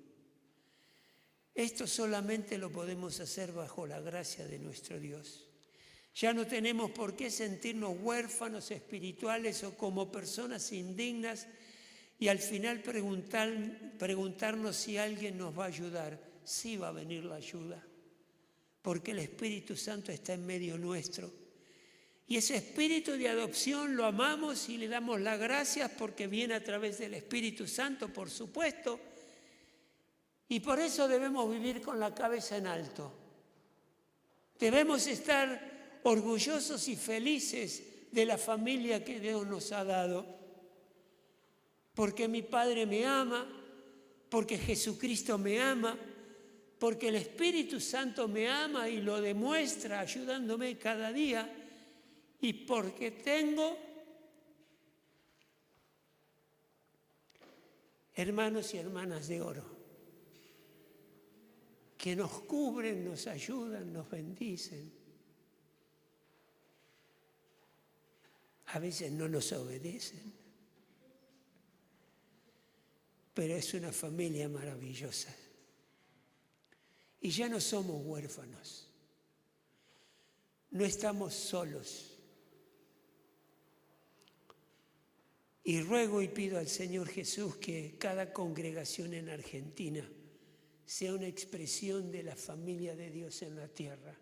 Esto solamente lo podemos hacer bajo la gracia de nuestro Dios. Ya no tenemos por qué sentirnos huérfanos espirituales o como personas indignas y al final preguntarnos si alguien nos va a ayudar. Sí va a venir la ayuda, porque el Espíritu Santo está en medio nuestro. Y ese espíritu de adopción lo amamos y le damos las gracias porque viene a través del Espíritu Santo, por supuesto. Y por eso debemos vivir con la cabeza en alto. Debemos estar orgullosos y felices de la familia que Dios nos ha dado. Porque mi Padre me ama, porque Jesucristo me ama, porque el Espíritu Santo me ama y lo demuestra ayudándome cada día. Y porque tengo hermanos y hermanas de oro que nos cubren, nos ayudan, nos bendicen. A veces no nos obedecen, pero es una familia maravillosa. Y ya no somos huérfanos, no estamos solos. Y ruego y pido al Señor Jesús que cada congregación en Argentina sea una expresión de la familia de Dios en la tierra,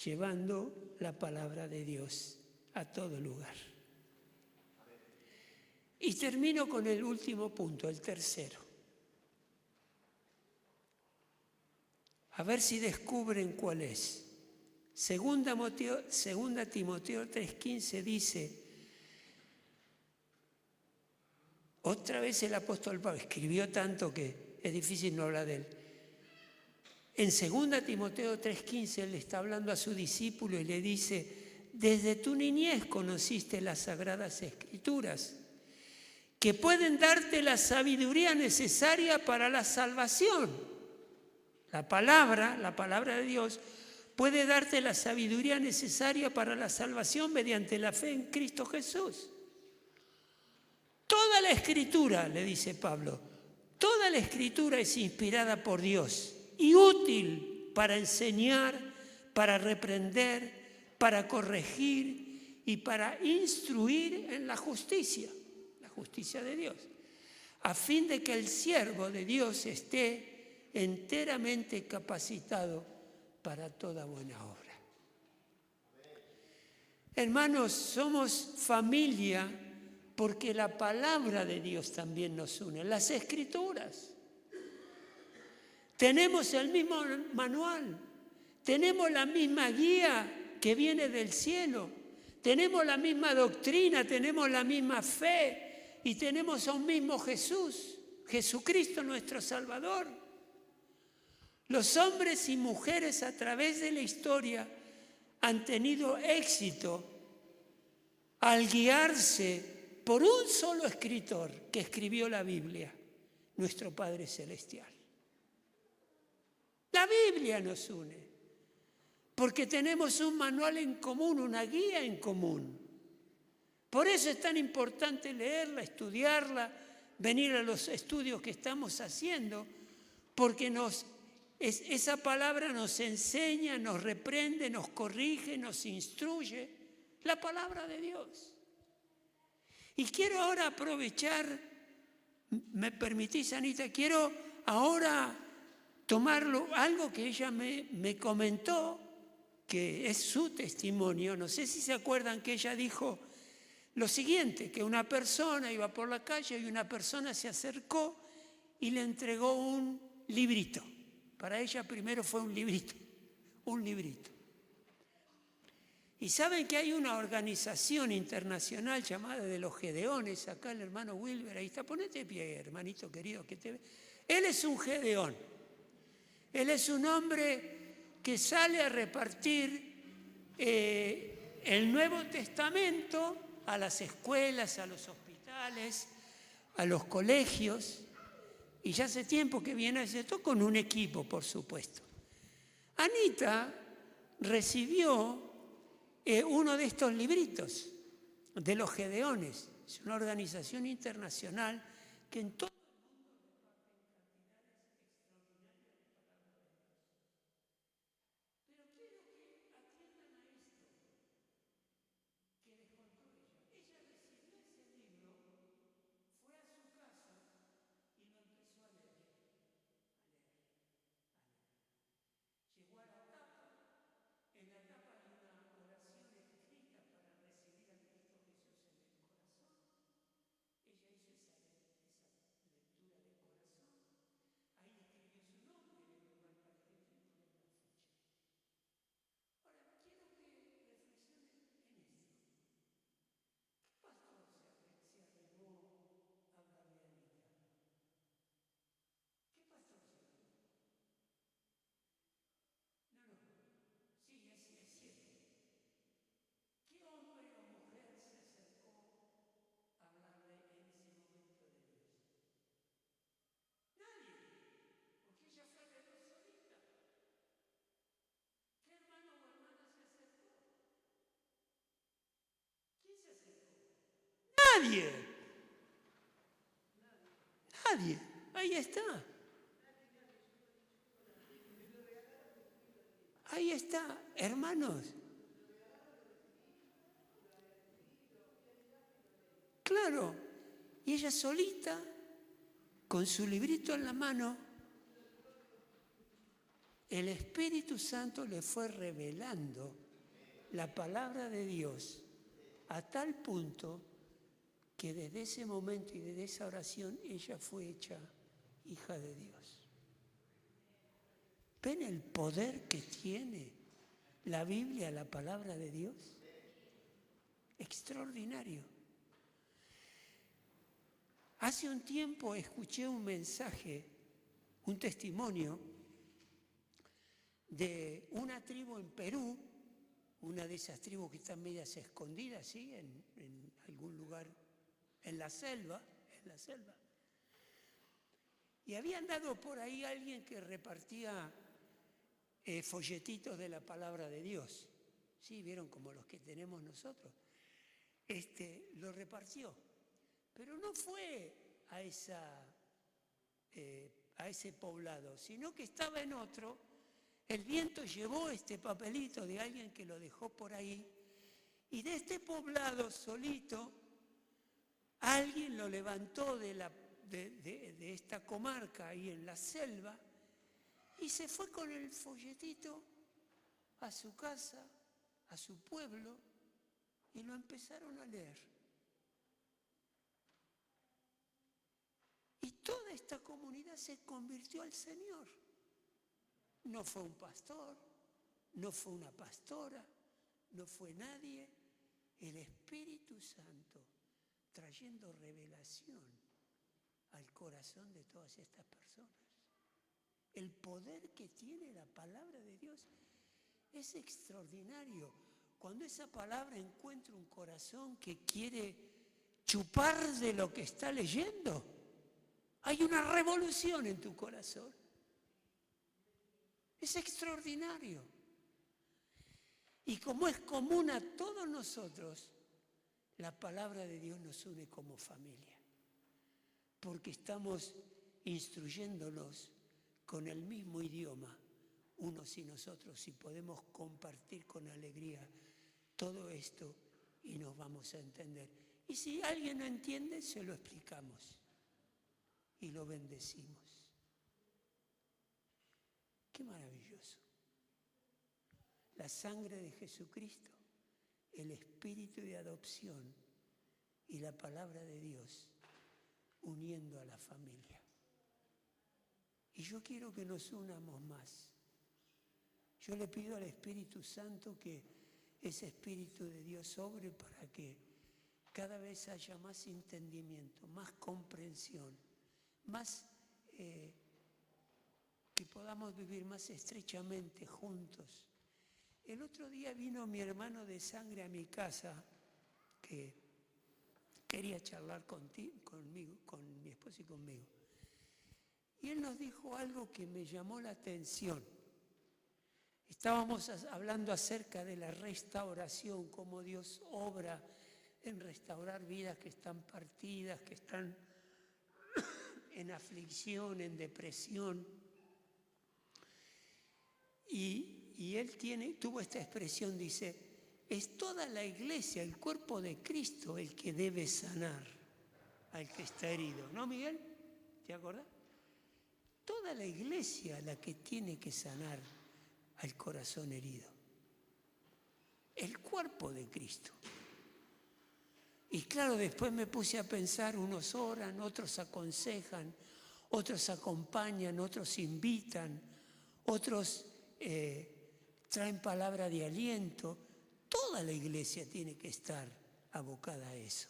llevando la palabra de Dios a todo lugar. Y termino con el último punto, el tercero. A ver si descubren cuál es. Segunda Timoteo 3:15 dice, otra vez el apóstol Pablo escribió tanto que es difícil no hablar de él. En 2 Timoteo 3:15 él le está hablando a su discípulo y le dice, desde tu niñez conociste las sagradas escrituras, que pueden darte la sabiduría necesaria para la salvación. La palabra de Dios puede darte la sabiduría necesaria para la salvación mediante la fe en Cristo Jesús. Toda la Escritura, le dice Pablo, toda la Escritura es inspirada por Dios y útil para enseñar, para reprender, para corregir y para instruir en la justicia de Dios, a fin de que el siervo de Dios esté enteramente capacitado para toda buena obra. Hermanos, somos familia porque la palabra de Dios también nos une, las Escrituras. Tenemos el mismo manual, tenemos la misma guía que viene del cielo, tenemos la misma doctrina, tenemos la misma fe y tenemos a un mismo Jesús, Jesucristo nuestro Salvador. Los hombres y mujeres a través de la historia han tenido éxito al guiarse por un solo escritor que escribió la Biblia, nuestro Padre Celestial. La Biblia nos une, porque tenemos un manual en común, una guía en común. Por eso es tan importante leerla, estudiarla, venir a los estudios que estamos haciendo, porque esa palabra nos enseña, nos reprende, nos corrige, nos instruye, la palabra de Dios. Y quiero ahora aprovechar, ¿me permitís, Anita? Quiero ahora tomarlo, algo que ella me comentó, que es su testimonio. No sé si se acuerdan que ella dijo lo siguiente, que una persona iba por la calle y una persona se acercó y le entregó un librito. Para ella primero fue un librito. Y saben que hay una organización internacional llamada de los Gedeones, acá el hermano Wilber, ahí está, ponete de pie, hermanito querido, que te ve. Él es un Gedeón. Él es un hombre que sale a repartir el Nuevo Testamento a las escuelas, a los hospitales, a los colegios. Y ya hace tiempo que viene a hacer esto con un equipo, por supuesto. Anita recibió uno de estos libritos de los Gedeones. Es una organización internacional que en todo Nadie. Ahí está. Ahí está, hermanos. Claro. Y ella solita, con su librito en la mano, el Espíritu Santo le fue revelando la palabra de Dios a tal punto que desde ese momento y desde esa oración ella fue hecha hija de Dios. ¿Ven el poder que tiene la Biblia, la palabra de Dios? Extraordinario. Hace un tiempo escuché un mensaje, un testimonio de una tribu en Perú, una de esas tribus que están medias escondidas, ¿sí? En algún lugar, en la selva. Y había andado por ahí alguien que repartía folletitos de la palabra de Dios. Sí, vieron como los que tenemos nosotros. Lo repartió. Pero no fue a ese poblado, sino que estaba en otro. El viento llevó este papelito de alguien que lo dejó por ahí. Y de este poblado solito, alguien lo levantó de de esta comarca, ahí en la selva, y se fue con el folletito a su casa, a su pueblo, y lo empezaron a leer. Y toda esta comunidad se convirtió al Señor. No fue un pastor, no fue una pastora, no fue nadie. El Espíritu Santo trayendo revelación al corazón de todas estas personas. El poder que tiene la palabra de Dios es extraordinario. Cuando esa palabra encuentra un corazón que quiere chupar de lo que está leyendo, hay una revolución en tu corazón. Es extraordinario. Y como es común a todos nosotros, la palabra de Dios nos une como familia. Porque estamos instruyéndonos con el mismo idioma, unos y nosotros, y podemos compartir con alegría todo esto y nos vamos a entender. Y si alguien no entiende, se lo explicamos y lo bendecimos. Qué maravilloso. La sangre de Jesucristo, el espíritu de adopción y la palabra de Dios uniendo a la familia. Y yo quiero que nos unamos más. Yo le pido al Espíritu Santo que ese Espíritu de Dios obre para que cada vez haya más entendimiento, más comprensión, más que podamos vivir más estrechamente juntos. El otro día vino mi hermano de sangre a mi casa, que quería charlar conmigo, con mi esposo y conmigo. Y él nos dijo algo que me llamó la atención. Estábamos hablando acerca de la restauración, cómo Dios obra en restaurar vidas que están partidas, que están en aflicción, en depresión. Y él tuvo esta expresión, dice, es toda la iglesia, el cuerpo de Cristo, el que debe sanar al que está herido. ¿No, Miguel? ¿Te acordás? Toda la iglesia la que tiene que sanar al corazón herido. El cuerpo de Cristo. Y claro, después me puse a pensar, unos oran, otros aconsejan, otros acompañan, otros invitan, otros traen palabra de aliento. Toda la iglesia tiene que estar abocada a eso.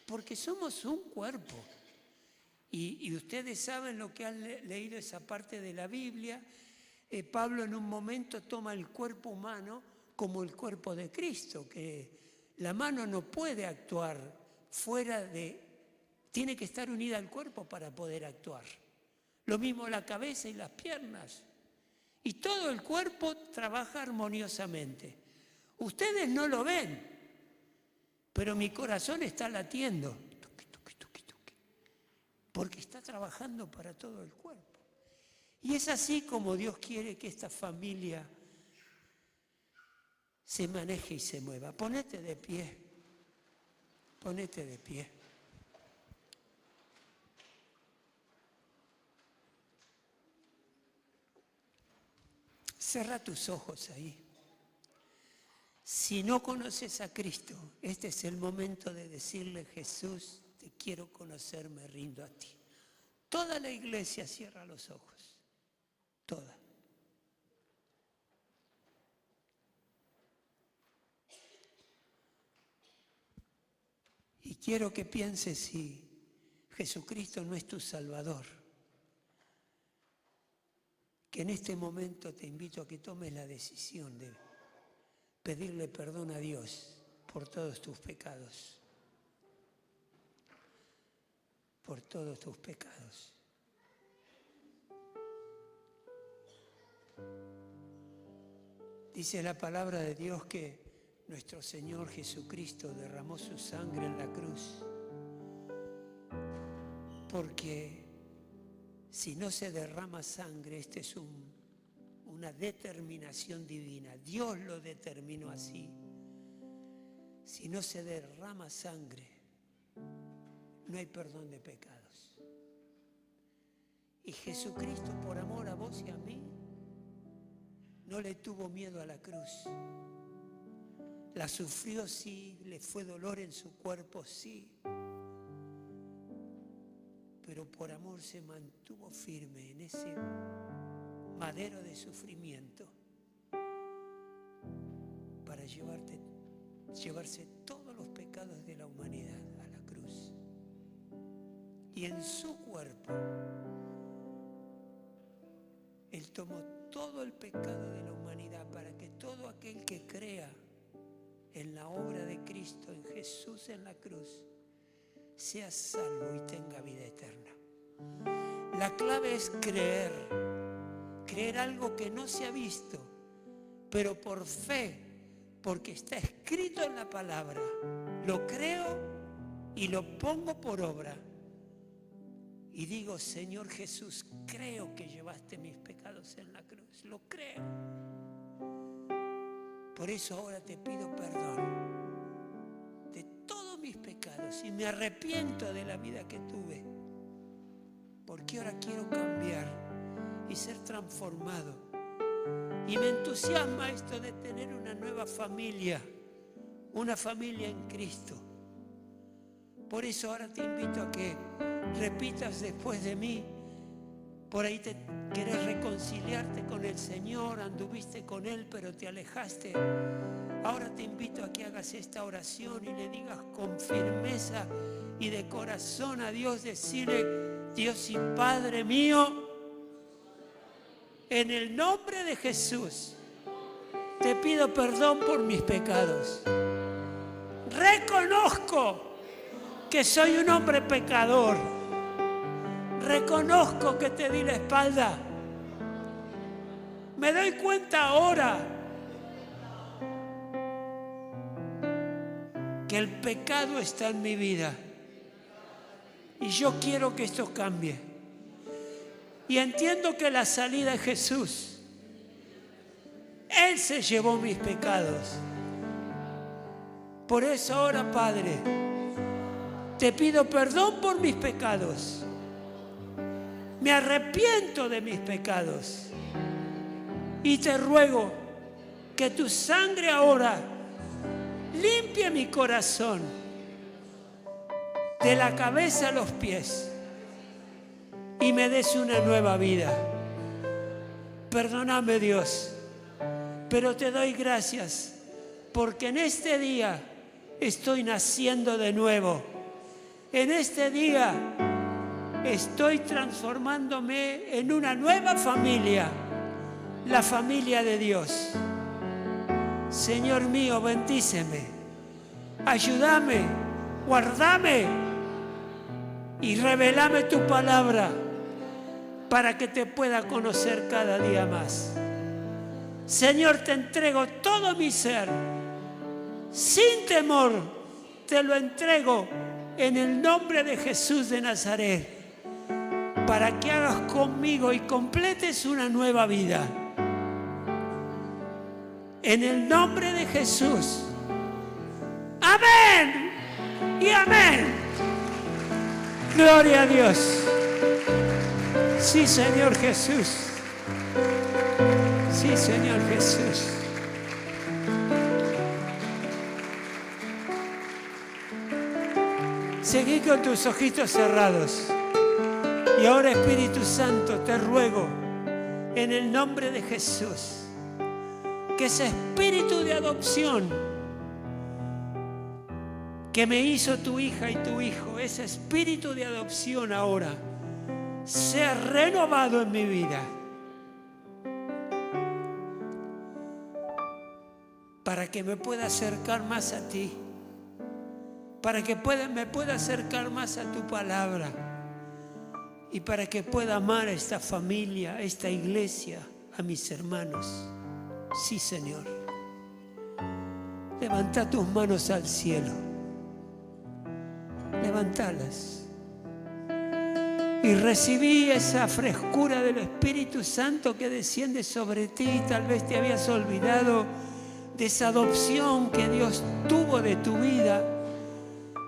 Porque somos un cuerpo. Y ustedes saben lo que han leído esa parte de la Biblia. Pablo en un momento toma el cuerpo humano como el cuerpo de Cristo, que la mano no puede actuar tiene que estar unida al cuerpo para poder actuar. Lo mismo la cabeza y las piernas. Y todo el cuerpo trabaja armoniosamente. Ustedes no lo ven, pero mi corazón está latiendo. Porque está trabajando para todo el cuerpo. Y es así como Dios quiere que esta familia se maneje y se mueva. Ponete de pie. Ponete de pie. Cerra tus ojos ahí. Si no conoces a Cristo, este es el momento de decirle, Jesús, te quiero conocer, me rindo a ti. Toda la iglesia cierra los ojos. Toda. Y quiero que pienses si Jesucristo no es tu Salvador. Que en este momento te invito a que tomes la decisión de pedirle perdón a Dios por todos tus pecados. Por todos tus pecados. Dice la palabra de Dios que nuestro Señor Jesucristo derramó su sangre en la cruz. Porque si no se derrama sangre, esta es una determinación divina. Dios lo determinó así. Si no se derrama sangre, no hay perdón de pecados. Y Jesucristo, por amor a vos y a mí, no le tuvo miedo a la cruz. La sufrió, sí, le fue dolor en su cuerpo, sí. Pero por amor se mantuvo firme en ese madero de sufrimiento para llevarse todos los pecados de la humanidad a la cruz. Y en su cuerpo, Él tomó todo el pecado de la humanidad para que todo aquel que crea en la obra de Cristo, en Jesús en la cruz, sea salvo y tenga vida eterna. La clave es creer algo que no se ha visto, pero por fe, porque está escrito en la palabra. Lo creo y lo pongo por obra. Y digo, Señor Jesús, creo que llevaste mis pecados en la cruz. Lo creo. Por eso ahora te pido perdón de todos mis pecados y me arrepiento de la vida que tuve. Porque ahora quiero cambiar y ser transformado. Y me entusiasma esto de tener una nueva familia, una familia en Cristo. Por eso ahora te invito a que repitas después de mí. Por ahí te querés reconciliarte con el Señor, anduviste con Él pero te alejaste. Ahora te invito a que hagas esta oración y le digas con firmeza y de corazón a Dios, decirle: Dios y Padre mío, en el nombre de Jesús, te pido perdón por mis pecados. Reconozco que soy un hombre pecador. Reconozco que te di la espalda. Me doy cuenta ahora que el pecado está en mi vida. Y yo quiero que esto cambie. Y entiendo que la salida es Jesús. Él se llevó mis pecados. Por eso ahora, Padre, te pido perdón por mis pecados. Me arrepiento de mis pecados. Y te ruego que tu sangre ahora limpie mi corazón, de la cabeza a los pies, y me des una nueva vida. Perdóname, Dios, pero te doy gracias porque en este día estoy naciendo de nuevo. En este día estoy transformándome en una nueva familia, la familia de Dios. Señor mío, bendíceme, ayúdame, guárdame y revelame tu palabra para que te pueda conocer cada día más. Señor, te entrego todo mi ser, sin temor, te lo entrego en el nombre de Jesús de Nazaret, para que hagas conmigo y completes una nueva vida. En el nombre de Jesús. Amén y amén. Gloria a Dios. Sí, Señor Jesús. Sí, Señor Jesús. Seguí con tus ojitos cerrados. Y ahora, Espíritu Santo, te ruego en el nombre de Jesús que ese espíritu de adopción que me hizo tu hija y tu hijo, ese espíritu de adopción ahora sea renovado en mi vida, para que me pueda acercar más a ti, para que me pueda acercar más a tu palabra y para que pueda amar a esta familia, a esta iglesia, a mis hermanos. Sí, Señor. Levanta tus manos al cielo. Levantalas. Y recibí esa frescura del Espíritu Santo que desciende sobre ti. Tal vez te habías olvidado de esa adopción que Dios tuvo de tu vida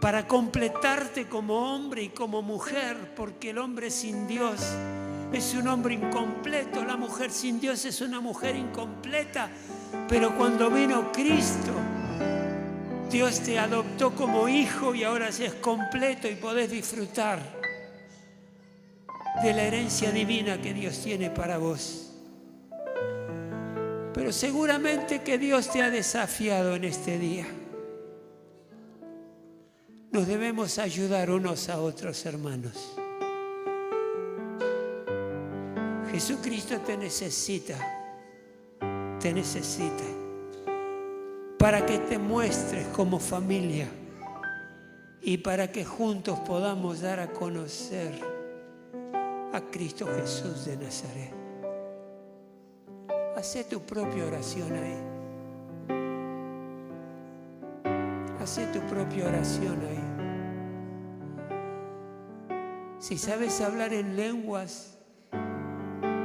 para completarte como hombre y como mujer, porque el hombre sin Dios es un hombre incompleto. La mujer sin Dios es una mujer incompleta. Pero cuando vino Cristo, Dios te adoptó como hijo y ahora es completo y podés disfrutar de la herencia divina que Dios tiene para vos. Pero seguramente que Dios te ha desafiado en este día. Nos debemos ayudar unos a otros, hermanos. Jesucristo te necesita para que te muestres como familia y para que juntos podamos dar a conocer a Cristo Jesús de Nazaret. Hacé tu propia oración ahí. Hacé tu propia oración ahí. Si sabes hablar en lenguas,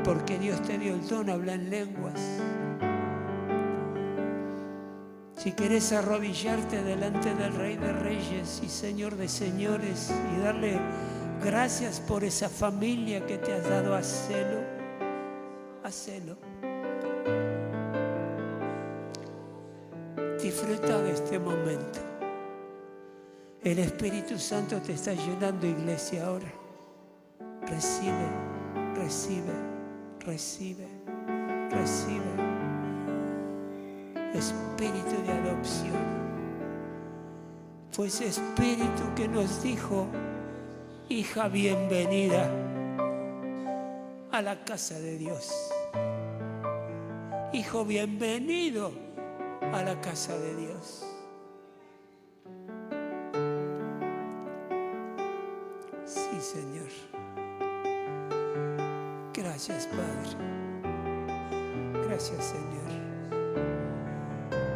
porque Dios te dio el don, habla en lenguas. Si querés arrodillarte delante del Rey de Reyes y Señor de Señores y darle gracias por esa familia que te has dado, hacelo. Hacelo. Disfruta de este momento. El Espíritu Santo te está llenando, iglesia, ahora. Recibe, recibe, recibe, recibe. Espíritu de adopción. Fue ese espíritu que nos dijo: hija, bienvenida a la casa de Dios. Hijo, bienvenido a la casa de Dios. Sí, Señor. Gracias, Padre. Gracias, Señor.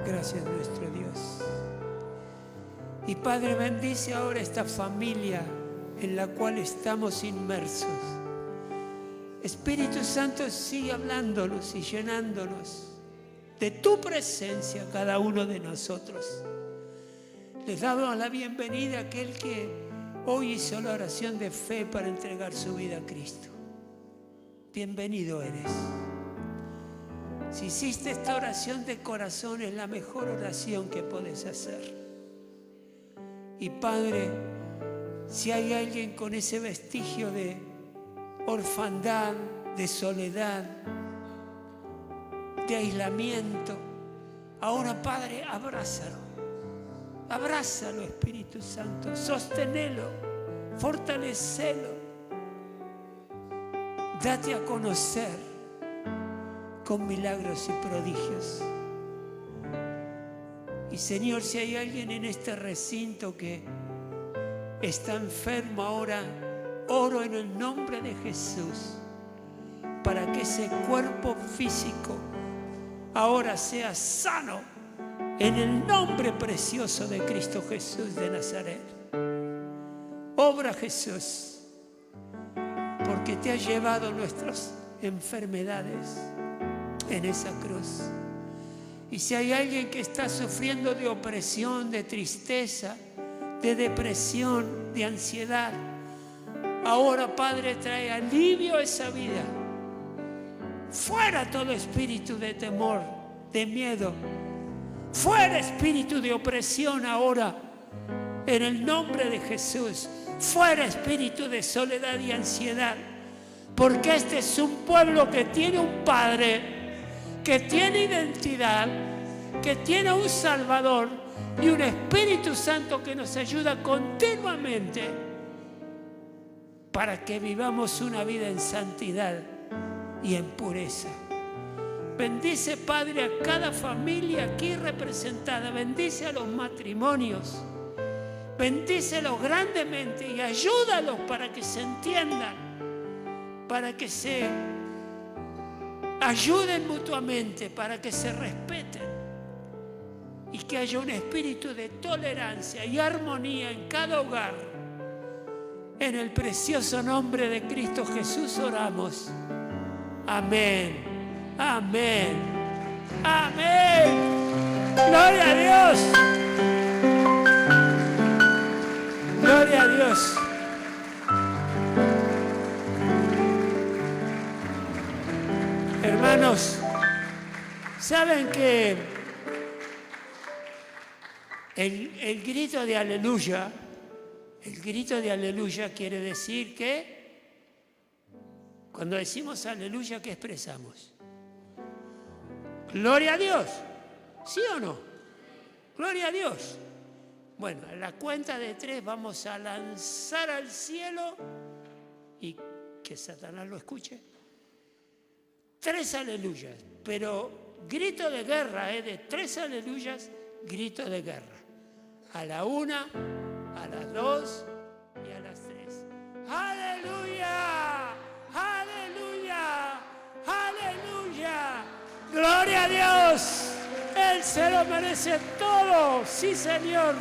Gracias, nuestro Dios. Y Padre, bendice ahora esta familia en la cual estamos inmersos. Espíritu Santo, sigue hablándonos y llenándonos de tu presencia a cada uno de nosotros. Les damos la bienvenida a aquel que hoy hizo la oración de fe para entregar su vida a Cristo. Bienvenido eres. Si hiciste esta oración de corazón, es la mejor oración que puedes hacer. Y Padre, si hay alguien con ese vestigio de orfandad, de soledad, de aislamiento, ahora, Padre, abrázalo. Abrázalo, Espíritu Santo. Sostenelo, fortalecelo. Date a conocer con milagros y prodigios. Y Señor, si hay alguien en este recinto que está enfermo ahora, oro en el nombre de Jesús para que ese cuerpo físico ahora sea sano en el nombre precioso de Cristo Jesús de Nazaret. Obra, Jesús, porque te has llevado nuestras enfermedades en esa cruz. Y si hay alguien que está sufriendo de opresión, de tristeza, de depresión, de ansiedad, ahora, Padre, trae alivio a esa vida. Fuera todo espíritu de temor, de miedo. Fuera espíritu de opresión ahora, en el nombre de Jesús. Fuera espíritu de soledad y ansiedad. Porque este es un pueblo que tiene un Padre, que tiene identidad, que tiene un Salvador y un Espíritu Santo que nos ayuda continuamente para que vivamos una vida en santidad y en pureza. Bendice, Padre, a cada familia aquí representada. Bendice a los matrimonios. Bendícelos grandemente y ayúdalos para que se entiendan, para que se ayuden mutuamente, para que se respeten y que haya un espíritu de tolerancia y armonía en cada hogar. En el precioso nombre de Cristo Jesús oramos. Amén. Amén. Amén. Gloria a Dios. Gloria a Dios. hermanos, saben que el grito de aleluya quiere decir que cuando decimos aleluya, ¿qué expresamos? Gloria a Dios, ¿sí o no? Gloria a Dios. Bueno, a la cuenta de 3 vamos a lanzar al cielo y que Satanás lo escuche. 3 aleluyas, pero grito de guerra, de 3 aleluyas, grito de guerra. A la 1, a las 2 y a las 3. ¡Aleluya! ¡Aleluya! ¡Aleluya! ¡Gloria a Dios! Él se lo merece todo. Sí, Señor.